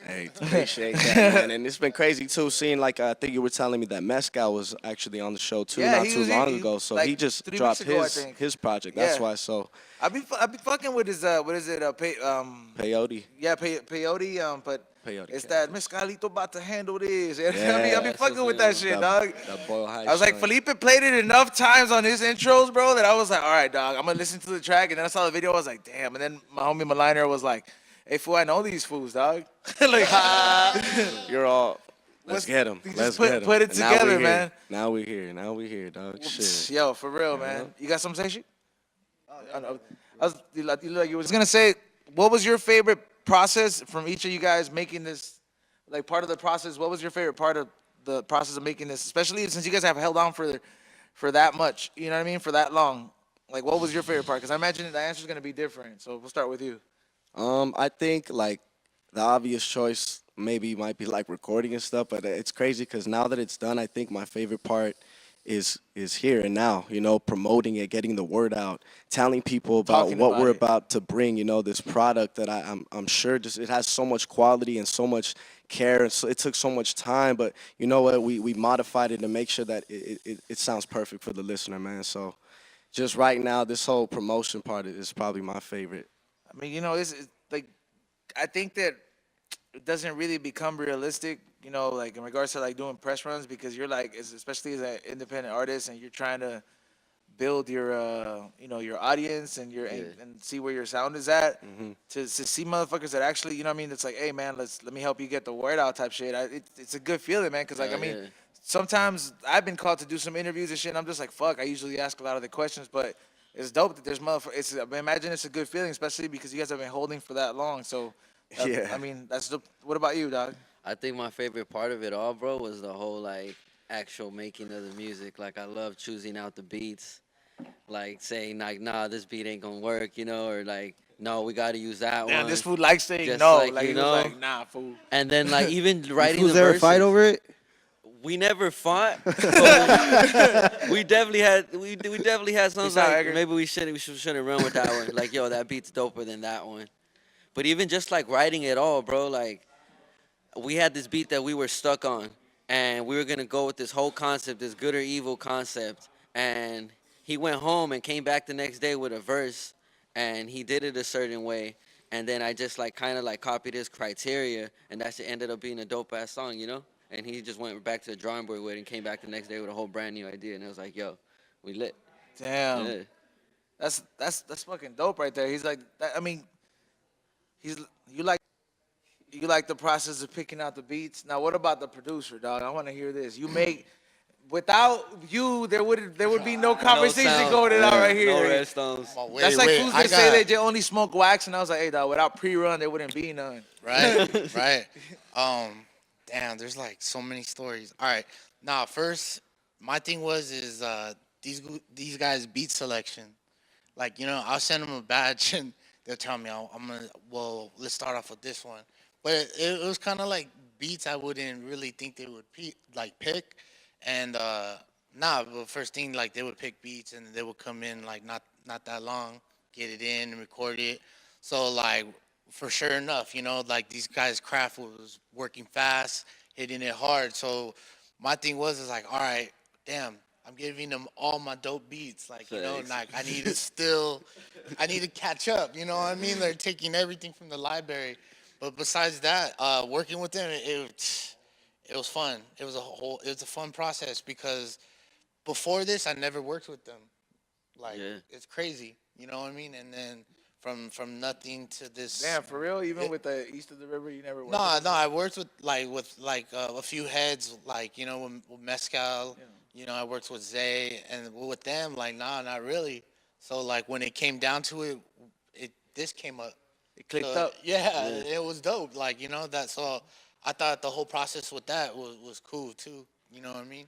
Hey, appreciate that, man. And it's been crazy, too, seeing, like, I think you were telling me that Mescal was actually on the show, too, Yeah, not he too was- long he- ago. So like he just 3 dropped weeks ago, I think. his project. That's Yeah. why. So, I be fucking with his what is it peyote. yeah peyote but Peyote it's cat. that Mescalito about to handle this. I be that's fucking what's with it that is. shit, dog. That Boyle High I was like, joint. Felipe played it enough times on his intros, bro, that I was like, all right, dog, I'm gonna listen to the track. And then I saw the video, I was like, damn. And then my homie Maliner was like, hey, fool, I know these fools, dog. Like, You're all. What's- Let's get him. you just Let's put- get him. put it And now we together, here. man. Now we here. Now we here, dog. Shit. yo, for real, man. You got something to say, Sheik? You look like you was gonna say, what was your favorite process from each of you guys making this, like part of the process? What was your favorite part of the process of making this, especially since you guys have held on for that much? You know what I mean? For that long. Like, what was your favorite part? Because I imagine the answer's gonna be different. So we'll start with you. I think like the obvious choice maybe might be like recording and stuff, but it's crazy because now that it's done, I think my favorite part is here and now. Promoting it, getting the word out, telling people about Talking what about we're it. about to bring. This product that I'm sure just it has so much quality and so much care, and so it took so much time. But you know what? We modified it to make sure that it sounds perfect for the listener, man. So just right now, this whole promotion part is probably my favorite. I mean, it's like, I think that it doesn't really become realistic, like in regards to like doing press runs, because you're like, especially as an independent artist, and you're trying to build your, your audience and and see where your sound is at. To see motherfuckers that actually, it's like, hey man, let me help you get the word out type shit. It's a good feeling, man, because like Hell I mean, yeah. sometimes I've been called to do some interviews and shit, and I'm just like, fuck. I usually ask a lot of the questions, but it's dope that there's motherfuckers. I imagine it's a good feeling, especially because you guys have been holding for that long. So, Yeah. I mean, that's the. What about you, dog? I think my favorite part of it all, bro, was the whole, like, actual making of the music. Like, I love choosing out the beats. Like, saying, like, nah, this beat ain't gonna work, or, like, no, we gotta use that Damn, one. this fool likes saying Just no. like, Like, you he was know. like, nah, fool. And then, like, even writing Fools the ever verses. fight over it? We never fought. But we definitely had some Peace out, like Edgar. maybe we shouldn't run with that one. Like, yo, that beat's doper than that one. But even just like writing it all, bro, like we had this beat that we were stuck on, and we were gonna go with this whole concept, this good or evil concept. And he went home and came back the next day with a verse, and he did it a certain way. And then I just like kind of like copied his criteria, and that shit ended up being a dope ass song, you know. And he just went back to the drawing board with it and came back the next day with a whole brand new idea, and it was like, yo, we lit. Damn. Yeah. That's fucking dope right there. He's like, I mean, he's you like the process of picking out the beats. Now, what about the producer, dog? I want to hear this. You make without you, there would be no conversation sound. going on right No here. redstones. Oh, wait, That's like wait, fools I that say got- they just only smoke wax, and I was like, hey, dog, without pre-run, there wouldn't be none. Right, right. Damn, there's like so many stories. All right, now first, my thing is these guys beat selection. Like, you know, I'll send them a badge and they'll tell me well, let's start off with this one. But it was kind of like beats I wouldn't really think they would pick, and but first thing, like, they would pick beats and they would come in like not that long, get it in and record it. So like, for sure enough, you know, like, these guys' craft was working fast, hitting it hard. So my thing is like, all right, damn, I'm giving them all my dope beats. Like, you know, like, I need to catch up. You know what I mean? They're taking everything from the library. But besides that, working with them, it was fun. It was a fun process because before this, I never worked with them. Like, it's crazy. You know what I mean? And then from nothing to this. Damn, for real? Even with the East of the River, you never worked No, with no, I worked with a few heads, like, you know, with Mezcal. Yeah. You know, I worked with Zay, and with them, like, nah, not really. So like, when it came down to it, this came up. It clicked up. Yeah, it was dope. Like, you know, so I thought the whole process with that was cool too. You know what I mean?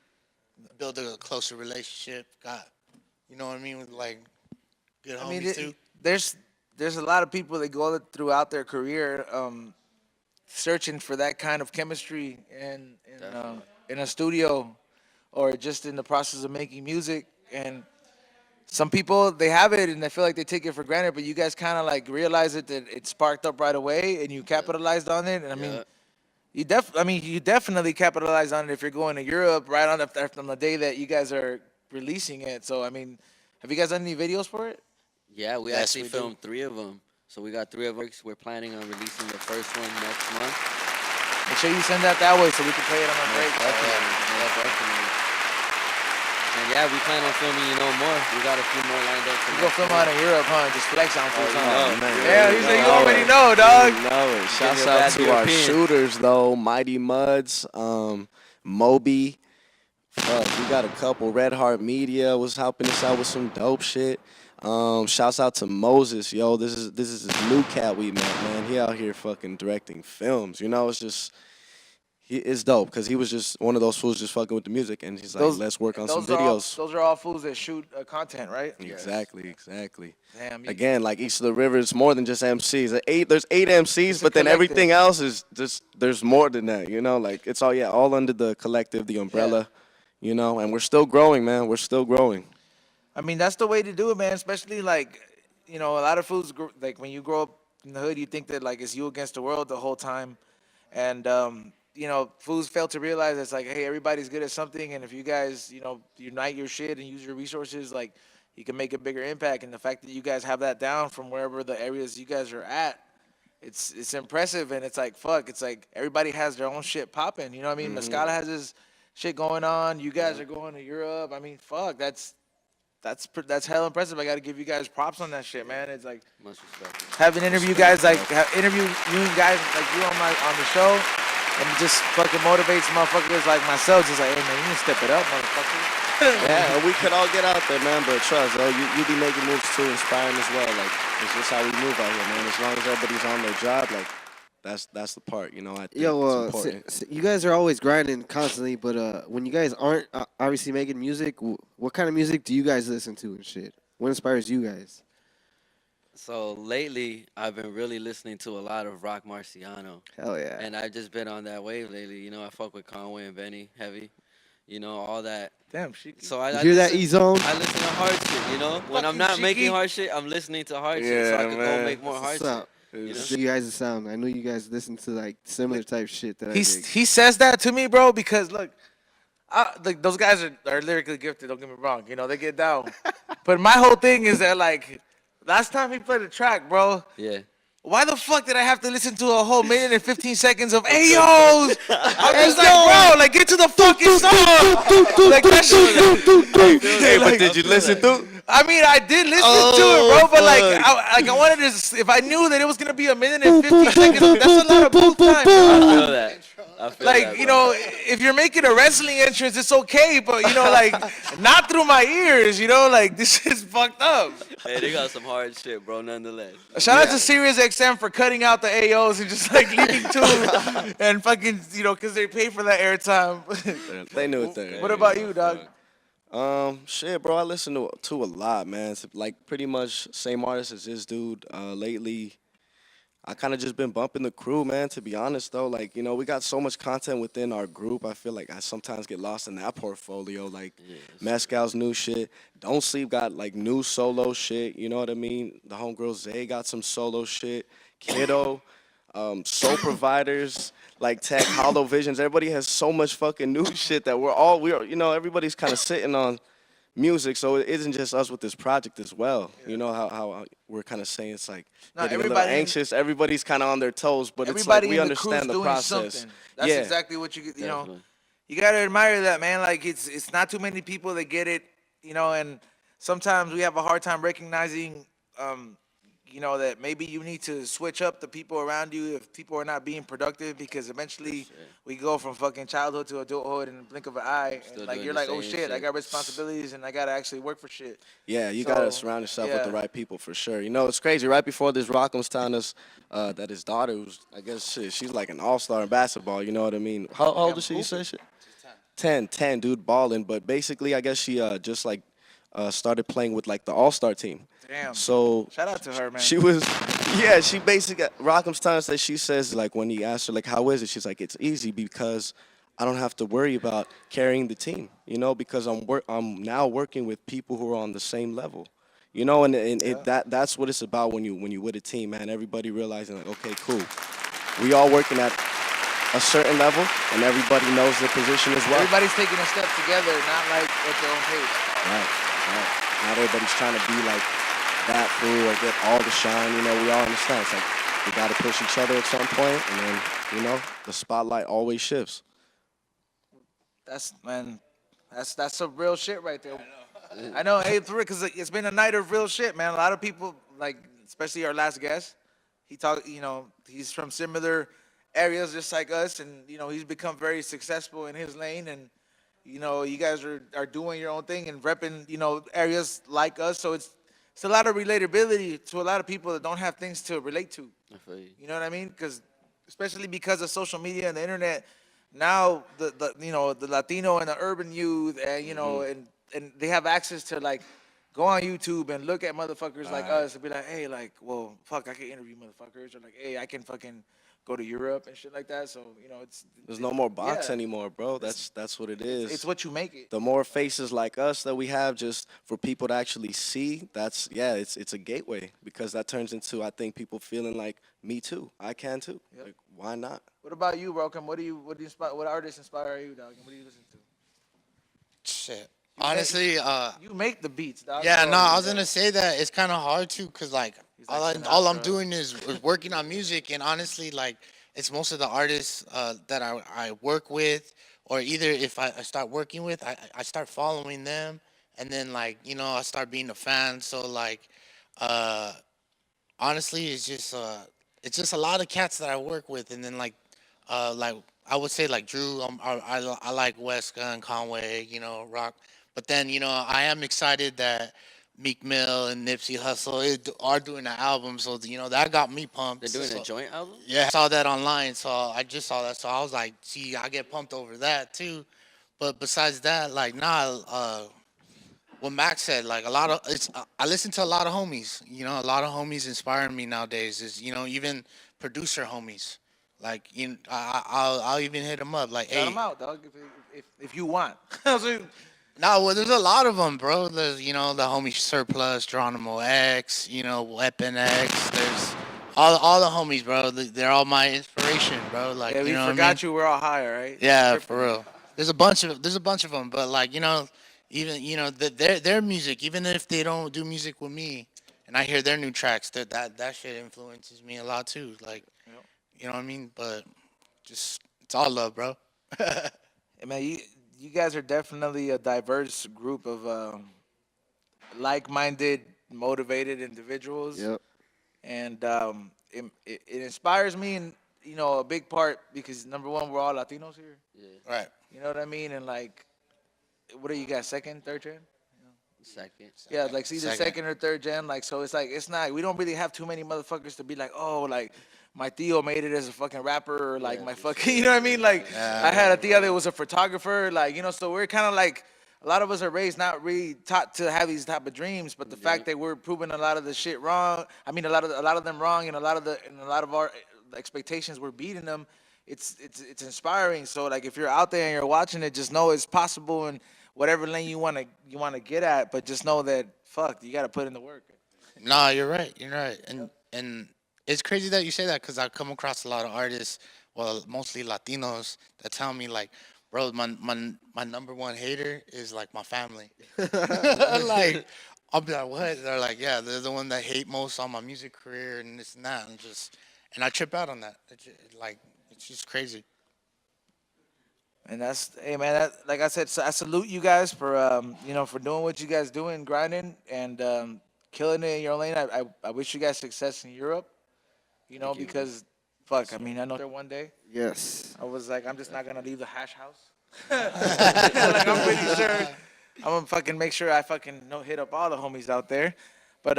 Build a closer relationship. You know what I mean? With like good homies too. There's a lot of people that go throughout their career searching for that kind of chemistry in a studio or just in the process of making music. And some people, they have it and they feel like they take it for granted, but you guys kind of like realize that it sparked up right away and you capitalized on it. And I mean, you definitely capitalized on it if you're going to Europe right on the day that you guys are releasing it. So, I mean, have you guys done any videos for it? Yeah, we Yes, actually we filmed 3 of them. So we got 3 of them. We're planning on releasing the first one next month. Make sure you send that way so we can play it on our break. Definitely. And yeah, we plan on filming, more. We got a few more lined up. You go film out in Europe, huh? Just flex on fools, huh? man. Yeah, he said you already know, dog. You know it. Shouts a out bad to our European. shooters though, Mighty Muds, Moby. Fuck, we got a couple. Red Heart Media was helping us out with some dope shit. Shouts out to Moses, yo. This is this new cat we met, man. He out here fucking directing films. You know, it's just it's dope because he was just one of those fools just fucking with the music, and he's like, let's work on some videos. Those are all fools that shoot content, right? Exactly. Damn. Again, like East of the River, it's more than just MCs. There's 8 MCs, but then collective. everything else is just there's more than that. You know, like it's all under the collective, the umbrella. You know, and we're still growing, man. We're still growing. I mean, that's the way to do it, man. Especially like, a lot of fools like when you grow up in the hood, you think that like it's you against the world the whole time, and fools fail to realize it's like, hey, everybody's good at something, and if you guys, unite your shit and use your resources, like you can make a bigger impact. And the fact that you guys have that down from wherever the areas you guys are at, it's impressive. And it's like, fuck, it's like everybody has their own shit popping. You know what I mean? Mezcala has his shit going on. You guys are going to Europe. I mean, fuck, that's hell impressive. I got to give you guys props on that shit, man. It's like Much respect. having interview guys interviewing guys like you on the show, and it just fucking motivates motherfuckers like myself. Just like, hey man, you need to step it up, motherfucker. Yeah, and we could all get out there, man. But trust, you be making moves too, inspiring as well. Like it's just how we move out here, man. As long as everybody's on their job, like that's the part, I think it's important. You guys are always grinding constantly, but when you guys aren't obviously making music, what kind of music do you guys listen to and shit? What inspires you guys? So lately, I've been really listening to a lot of Rock Marciano. Hell yeah. And I've just been on that wave lately. I fuck with Conway and Benny heavy. All that. Damn, Shiki. So I Hear that, E-Zone? I listen to hard shit, When I'm not making hard shit, I'm listening to hard shit so I can go make more hard shit. You guys' sound. I know you guys listen to like similar type shit that I dig. He says that to me, bro, because look, like those guys are lyrically gifted. Don't get me wrong, you know they get down. But my whole thing is that like last time he played a track, bro. Yeah. Why the fuck did I have to listen to a whole minute and 15 seconds of Ayos? I'm just like, bro, like get to the fucking song. Like that shit. Hey, but did you listen through? I mean, I did listen to it, bro, but like, I wanted to. If I knew that it was gonna be a minute and 15 seconds, that's a lot of booth time, I bro. feel that. I feel Like, that, you bro. know, if you're making a wrestling entrance, it's okay, but you know, like, not through my ears, you know, like this shit's fucked up. Hey, they got some hard shit, bro. Nonetheless. Shout out to Sirius XM for cutting out the AOs and just like leaving two and fucking, you know, because they pay for that airtime. They knew it there. What about you, dog? Shit, bro. I listen to a lot, man. It's like pretty much same artist as this dude. Lately, I kind of just been bumping the crew, man. To be honest, though, like you know, we got so much content within our group. I feel like I sometimes get lost in that portfolio. Like Mescal's new shit. Don't Sleep got like new solo shit. You know what I mean? The homegirl Zay got some solo shit. Kiddo, Soul Providers, like Tech, Hollow Visions. Everybody has so much fucking new shit that we're you know, everybody's kind of sitting on music, so it isn't just us with this project as well. You know how we're kind of saying it's like getting a little anxious. Everybody's kind of on their toes, but it's like we understand the process. Something. That's exactly what you know. You gotta admire that, man. Like it's not too many people that get it, you know. And sometimes we have a hard time recognizing, you know, that maybe you need to switch up the people around you if people are not being productive, because eventually we go from fucking childhood to adulthood in the blink of an eye. And like you're like, oh shit, I got responsibilities and I gotta actually work for shit. Yeah, you gotta surround yourself with the right people for sure. You know, it's crazy. Right before this, Rock was telling us that his daughter, who's I guess she's like an all-star in basketball. You know what I mean? How old is she? You say shit? 10, dude, balling. But basically, I guess she just like started playing with like the all-star team. Damn. So shout out to her, man. She basically Rockham's telling us that she says like when he asked her like how is it, she's like it's easy because I don't have to worry about carrying the team, you know, because I'm now working with people who are on the same level, you know, and that's what it's about when you with a team, man. Everybody realizing like okay, cool, we all working at a certain level and everybody knows their position as well. Everybody's taking a step together, not like at their own pace. Right. Not everybody's trying to be like that fool or get all the shine, you know, we all understand. It's like we gotta push each other at some point and then, you know, the spotlight always shifts. That's some real shit right there. I know, hey, because it's been a night of real shit, man. A lot of people, like, especially our last guest, you know, he's from similar areas just like us, and, you know, he's become very successful in his lane, and, you know, you guys are doing your own thing and repping, you know, areas like us, so it's a lot of relatability to a lot of people that don't have things to relate to. I feel you. You know what I mean? Especially because of social media and the internet, now the you know the Latino and the urban youth and you know and they have access to like go on YouTube and look at motherfuckers like us and be like, hey, like, well, fuck, I can interview motherfuckers, or like, hey, I can fucking go to Europe and shit like that. So, you know, there's no more box anymore, bro. That's what it is. It's what you make it. The more faces like us that we have just for people to actually see, it's a gateway, because that turns into, I think, people feeling like me too. I can too. Yep. Like, why not? What about you, Rokem? What artists inspire you, dog? And what do you listen to? Shit. Honestly, you make the beats, dog. Yeah, no, I was gonna say that it's kind of hard too, cause like all I'm doing is working on music, and honestly, like it's most of the artists that I work with, or either if I start working with, I start following them, and then like you know I start being a fan. So like, honestly, it's just a lot of cats that I work with, and then like I would say like Drew, I like Weska and Conway, you know, Rock. But then, you know, I am excited that Meek Mill and Nipsey Hussle are doing an album. So, you know, that got me pumped. They're doing a joint album? Yeah, I saw that online. So I just saw that. So I was like, see, I get pumped over that too. But besides that, like, what Max said, like I listen to a lot of homies. You know, a lot of homies inspiring me nowadays. Is, you know, even producer homies. Like, I'll even hit them up. Like, Shout them out, dog, if you want. No, well, there's a lot of them, bro. There's, you know, the homie Surplus, Geronimo X, you know, Weapon X. There's all the homies, bro. They're all my inspiration, bro. Like, Yeah, you we know what I mean? forgot you. We're all high, right? Yeah, Tripping. for real. There's a bunch of them, but like, you know, even, you know, their music, even if they don't do music with me, and I hear their new tracks, that shit influences me a lot too. Like, Yep. you know what I mean? But just it's all love, bro. Hey, man, you guys are definitely a diverse group of like-minded, motivated individuals, Yep. and it inspires me, and a big part because number one, we're all Latinos here. Right. You know what I mean? And like, what are you guys, second, third gen? Second. Yeah, like see the Second. second or third gen, like so it's like it's not we don't really have too many motherfuckers to be like, oh, like my Theo made it as a fucking rapper or like my fucking you know what I mean? Like I had a Theo that was a photographer, like so we're kinda like a lot of us are raised not really taught to have these type of dreams, but the fact that we're proving a lot of the shit wrong, I mean a lot of them wrong and a lot of our expectations we're beating them, it's inspiring. So like if you're out there and you're watching it, just know it's possible and whatever lane you wanna get at, but just know that fuck, you gotta put in the work. No, you're right. You're right. And it's crazy that you say that because I come across a lot of artists, well, mostly Latinos, that tell me like, bro, my number one hater is like my family. Like, I'll be like, what? They're like, yeah, they're the one that hate most on my music career and this and that, and I trip out on that. Like, it's just crazy. And that's hey man, like I said, so I salute you guys for for doing what you guys doing, grinding and killing it in your lane. I wish you guys success in Europe, because fuck, I mean I know there one day. Yes. I was like, I'm just not gonna leave the hash house. Like I'm pretty sure I'm gonna fucking make sure I fucking hit up all the homies out there. But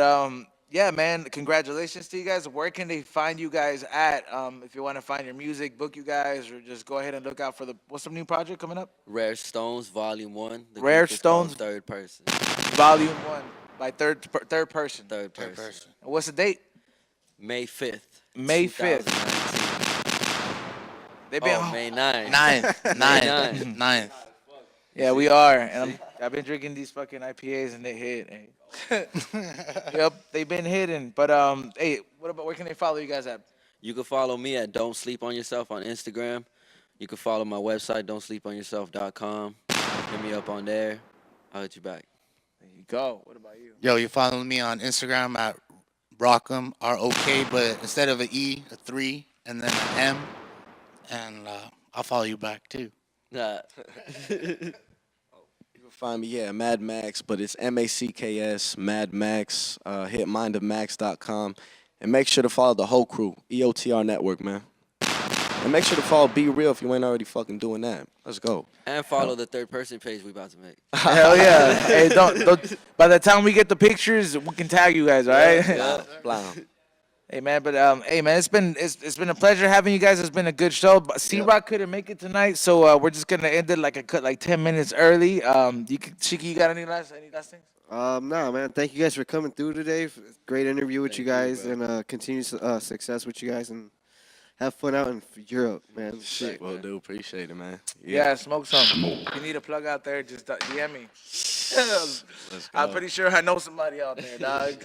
yeah, man, congratulations to you guys. Where can they find you guys at? If you want to find your music, book you guys, or just go ahead and look out for what's the new project coming up? Rare Stones Volume 1. The Rare group is called Stones- Third Person. Volume 1 by third person. Third Third person. person. And what's the date? May 5th. May 5th. 2019. They've been Oh, May 9th. Ninth. Nine. Ninth. Yeah, we are, and I've been drinking these fucking IPAs and they hit. Hey. Yep, they've been hitting. But hey, what about where can they follow you guys at? You can follow me at Don't Sleep on Yourself on Instagram. You can follow my website, don'tsleeponyourself.com. Hit me up on there. I'll hit you back. There you go. What about you? Yo, you follow me on Instagram at Rockham, R-O-K, but instead of an E, a 3, and then an M. And I'll follow you back, too. Nah. You can find me, Mad Max, but it's MACKS, Mad Max. Hit mindofmax.com. And make sure to follow the whole crew, EOTR Network, man. And make sure to follow Be Real if you ain't already fucking doing that. Let's go. And follow the third person page we about to make. Hell yeah. Hey, don't. By the time we get the pictures, we can tag you guys, all right? Yeah. Blah. Hey man, but hey man, it's been a pleasure having you guys. It's been a good show. But C Roc couldn't make it tonight, so we're just gonna end it like 10 minutes early. Shiki, you got any last things? No, man. Thank you guys for coming through today. Great interview with you guys, and continued success with you guys, and have fun out in Europe, man. Shit. Well, do appreciate it, man. Yeah, smoke some. If you need a plug out there, just DM me. Let's go. I'm pretty sure I know somebody out there, dog.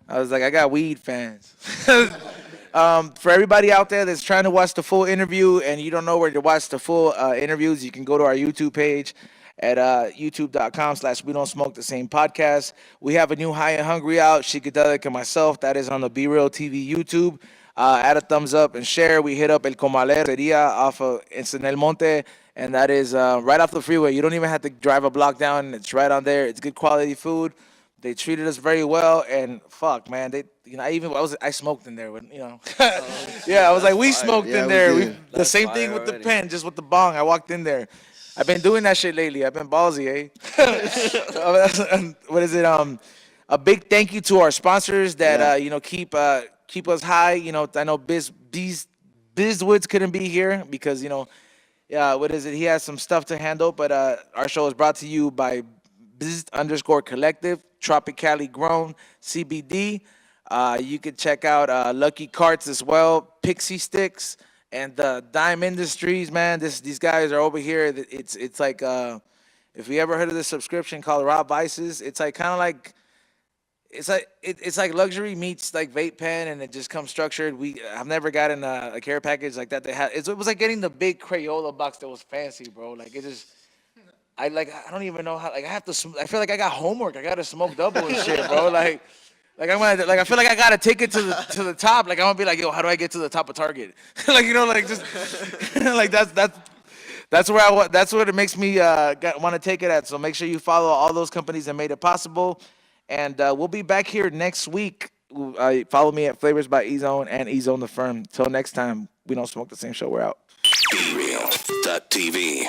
I was like, I got weed fans. For everybody out there that's trying to watch the full interview and you don't know where to watch the full interviews, you can go to our YouTube page at youtube.com/We Don't Smoke the Same Podcast. We have a new High and Hungry out, Shikadelic and myself. That is on the Be Real TV YouTube. Add a thumbs up and share. We hit up El Comalera off of en El Monte, and that is right off the freeway. You don't even have to drive a block down. It's right on there. It's good quality food. They treated us very well, and fuck, man, I smoked in there, yeah, I was like, we smoked Yeah, in we there. did. The same fire thing with the already. pen, just with the bong. I walked in there. I've been doing that shit lately. I've been ballsy, What is it? A big thank you to our sponsors that keep us high. I know Biz Woods couldn't be here because what is it? He has some stuff to handle, but our show is brought to you by Bzzt Collective, Tropicali Grown, CBD. You can check out Lucky Carts as well, Pixy Stix, and Dime Industries. Man, these guys are over here. It's like if you ever heard of this subscription called Raw Vices, it's like kind of like it's like luxury meets like vape pen, and it just comes structured. I've never gotten a care package like that. It was like getting the big Crayola box that was fancy, bro. Like it just. I don't even know how. Like I feel like I got homework. I gotta smoke double and shit, bro. Like I feel like I gotta take it to the top. Like I'm gonna be like, yo, how do I get to the top of Target? Like like just like that's where that's what it makes me want to take it at. So make sure you follow all those companies that made it possible, and we'll be back here next week. Follow me at Flavors by E-Zone and E-Zone the Firm. Till next time, we don't smoke the same show. We're out. BeReal.tv.